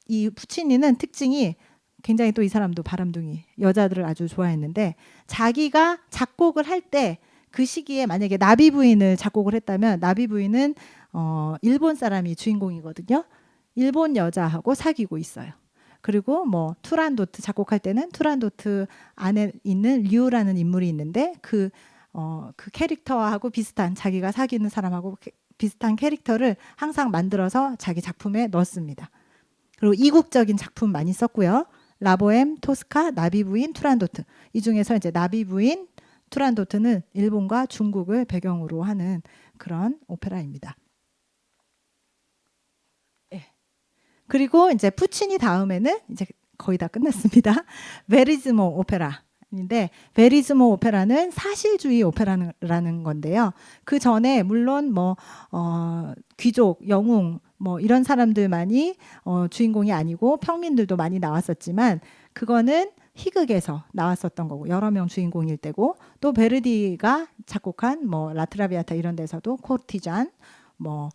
이 푸치니는 특징이 굉장히 또 이 사람도 바람둥이 여자들을 아주 좋아했는데 자기가 작곡을 할 때 그 시기에 만약에 나비 부인을 작곡을 했다면 나비 부인은 일본 사람이 주인공이거든요. 일본 여자하고 사귀고 있어요. 그리고 뭐 투란도트 작곡할 때는 투란도트 안에 있는 류라는 인물이 있는데 그 캐릭터하고 비슷한 자기가 사귀는 사람하고 비슷한 캐릭터를 항상 만들어서 자기 작품에 넣었습니다. 그리고 이국적인 작품 많이 썼고요. 라보엠, 토스카, 나비부인, 투란도트. 이 중에서 이제 나비부인, 투란도트는 일본과 중국을 배경으로 하는 그런 오페라입니다. 그리고 이제 푸치니 다음에는 이제 거의 다 끝났습니다. 베리즈모 오페라인데 베리즈모 오페라는 사실주의 오페라라는 건데요. 그 전에 물론 귀족, 영웅 이런 사람들만이 주인공이 아니고 평민들도 많이 나왔었지만 그거는 희극에서 나왔었던 거고 여러 명 주인공일 때고 또 베르디가 작곡한 라트라비아타 이런 데서도 코르티잔,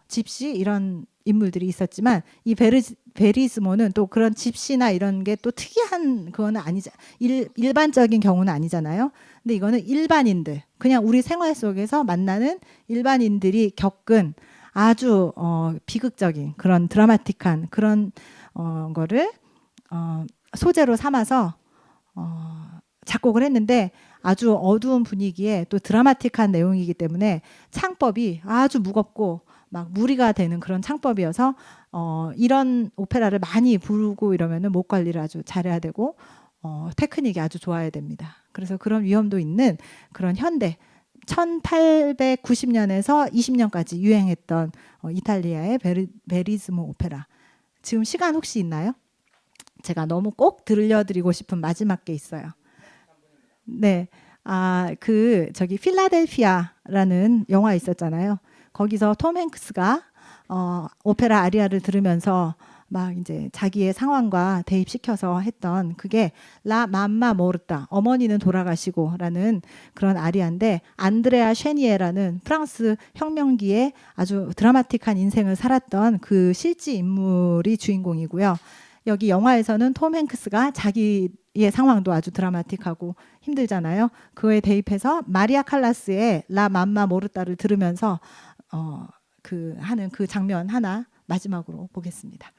집시 이런 인물들이 있었지만 이 베리즈모는 또 그런 집시나 이런 게 또 특이한 그거는 아니자 일반적인 경우는 아니잖아요. 근데 이거는 일반인들 그냥 우리 생활 속에서 만나는 일반인들이 겪은 아주 비극적인 그런 드라마틱한 그런 거를 소재로 삼아서 작곡을 했는데 아주 어두운 분위기에 또 드라마틱한 내용이기 때문에 창법이 아주 무겁고 막 무리가 되는 그런 창법이어서 이런 오페라를 많이 부르고 이러면은 목 관리를 아주 잘해야 되고 테크닉이 아주 좋아야 됩니다. 그래서 그런 위험도 있는 그런 현대 1890년에서 20년까지 유행했던 이탈리아의 베리즈모 오페라. 지금 시간 혹시 있나요? 제가 너무 꼭 들려드리고 싶은 마지막 게 있어요. 네, 저기 필라델피아라는 영화 있었잖아요. 거기서 톰 행크스가 오페라 아리아를 들으면서 막 이제 자기의 상황과 대입시켜서 했던 그게 라 맘마 모르타 어머니는 돌아가시고라는 그런 아리아인데 안드레아 쉐니에라는 프랑스 혁명기에 아주 드라마틱한 인생을 살았던 그 실제 인물이 주인공이고요. 여기 영화에서는 톰 행크스가 자기의 상황도 아주 드라마틱하고 힘들잖아요. 그거에 대입해서 마리아 칼라스의 라 맘마 모르타를 들으면서 하는 그 장면 하나 마지막으로 보겠습니다.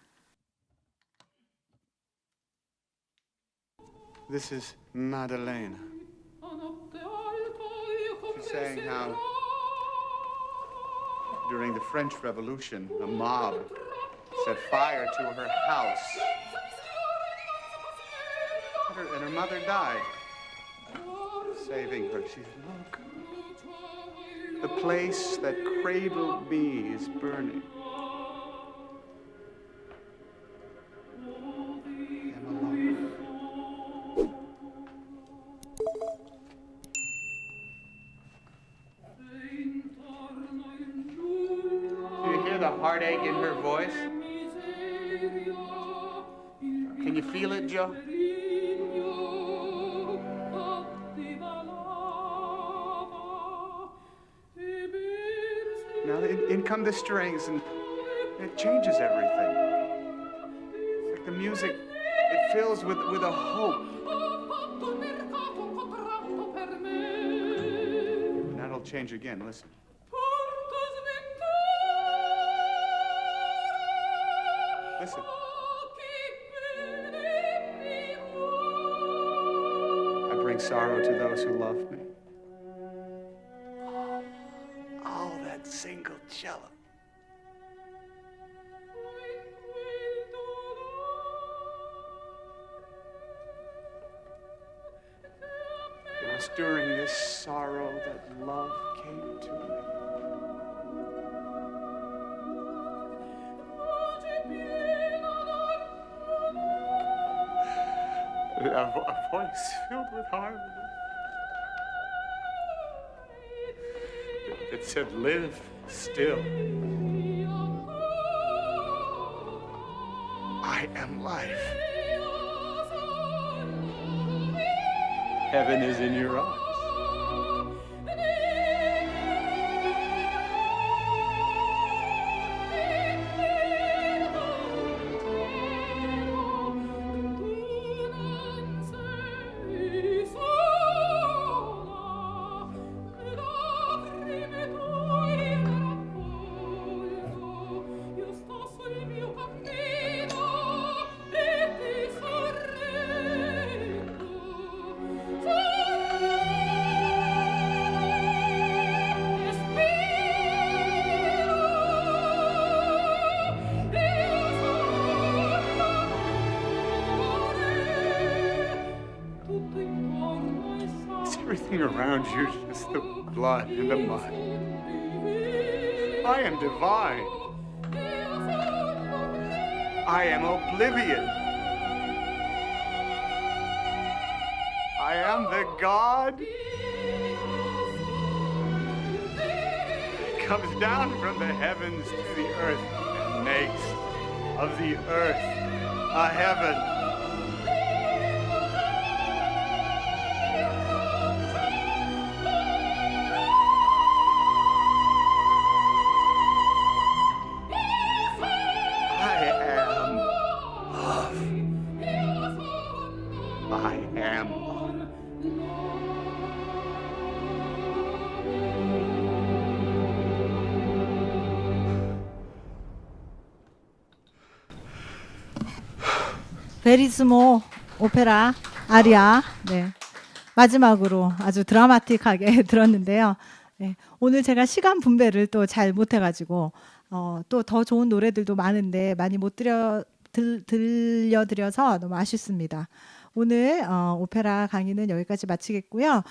This is Madeleine. She's saying how during the French Revolution, a mob set fire to her house. And her mother died. Saving her, she said, look, the place that cradled me is burning. I'm alone. Do you hear the heartache in her voice? Can you feel it, Joe? Now in come the strings and it changes everything. It's like the music, it fills with a hope. And that'll change again, listen. Listen. I bring sorrow to those who love me. Oh, that single cello. It was during this sorrow that love came to me. A voice filled with harmony. It said, live still. I am life. Heaven is in your eyes. Everything around you is just the blood and the mud. I am divine. I am oblivion. I am the God that comes down from the heavens to the earth and makes of the earth a heaven. I am love. I am love. 베리스모 오페라 아리아. 네. 마지막으로 아주 드라마틱하게 들었는데요. 네. 오늘 제가 시간 분배를 또 잘 못해가지고 또 더 좋은 노래들도 많은데 많이 못 들려드려서 너무 아쉽습니다. 오늘 오페라 강의는 여기까지 마치겠고요.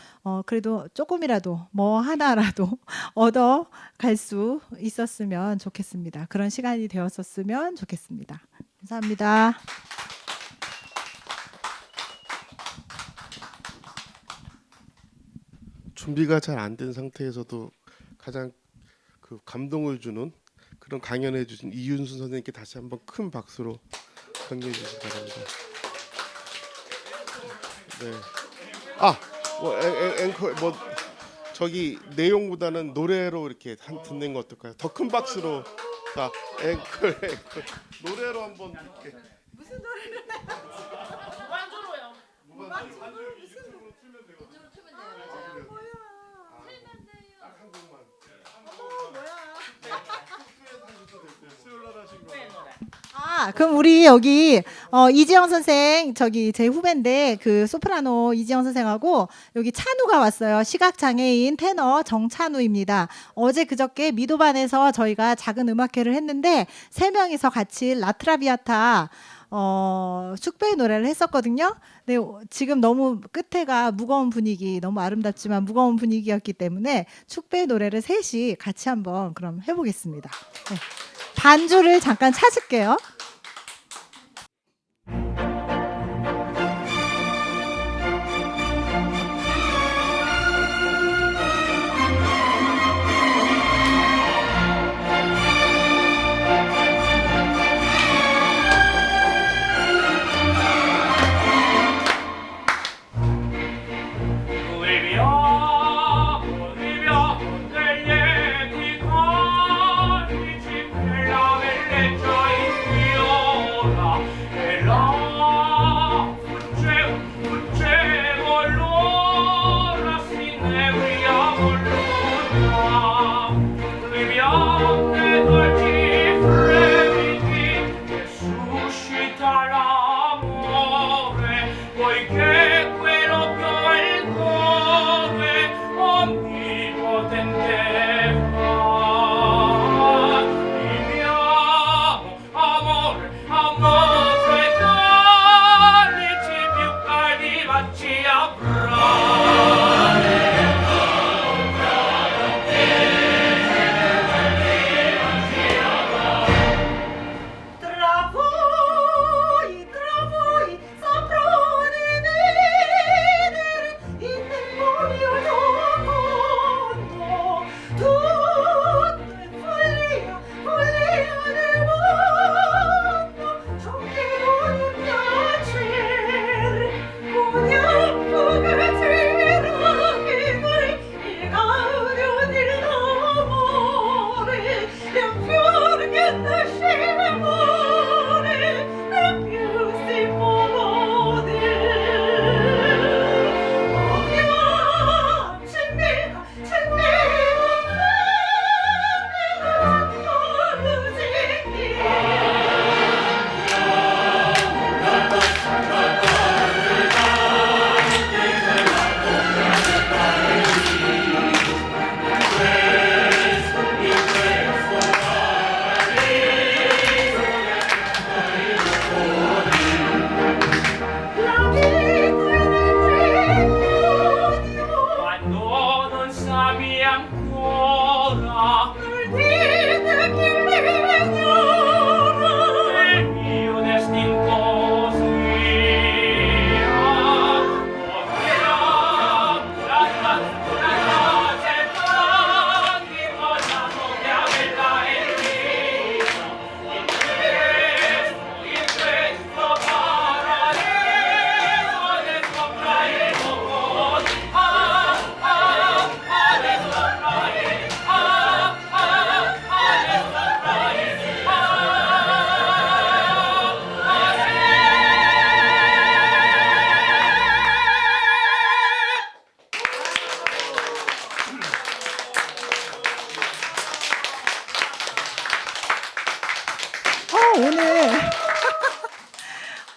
그래도 조금이라도 뭐 하나라도 얻어 갈 수 있었으면 좋겠습니다. 그런 시간이 되었었으면 좋겠습니다. 감사합니다. 준비가 잘 안 된 상태에서도 가장 그 감동을 주는 그런 강연해 주신 이윤수 선생님께 다시 한번 큰 박수로 격려해 주시기 바랍니다. 네. 뭐 앵커 뭐 저기 내용보다는 노래로 이렇게 듣는 거 어떨까요? 더 큰 박수로. 자, 앵콜 노래로 한번 이렇게. 무슨 노래를 무반주로요. 무반주로 유튜브로 틀면 되거든요. 뭐야? 딱 한 곡만. 그럼 우리 여기 이지영 선생 저기 제 후배인데 그 소프라노 이지영 선생하고 여기 찬우가 왔어요. 시각 장애인 테너 정찬우입니다. 어제 그저께 미도반에서 저희가 작은 음악회를 했는데 세 명이서 같이 라트라비아타 축배의 노래를 했었거든요. 네, 지금 너무 끝에가 무거운 분위기, 너무 아름답지만 무거운 분위기였기 때문에 축배의 노래를 셋이 같이 한번 그럼 해보겠습니다. 네. 반주를 잠깐 찾을게요.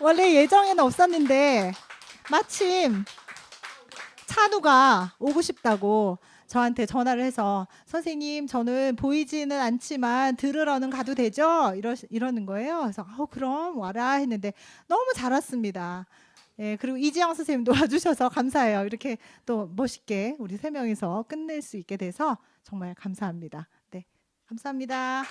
원래 예정에는 없었는데 마침 찬우가 오고 싶다고 저한테 전화를 해서 선생님 저는 보이지는 않지만 들으러는 가도 되죠? 이러는 거예요. 그래서 그럼 와라 했는데 너무 잘 왔습니다. 예, 그리고 이지영 선생님도 와주셔서 감사해요. 이렇게 또 멋있게 우리 세 명이서 끝낼 수 있게 돼서 정말 감사합니다. 네, 감사합니다.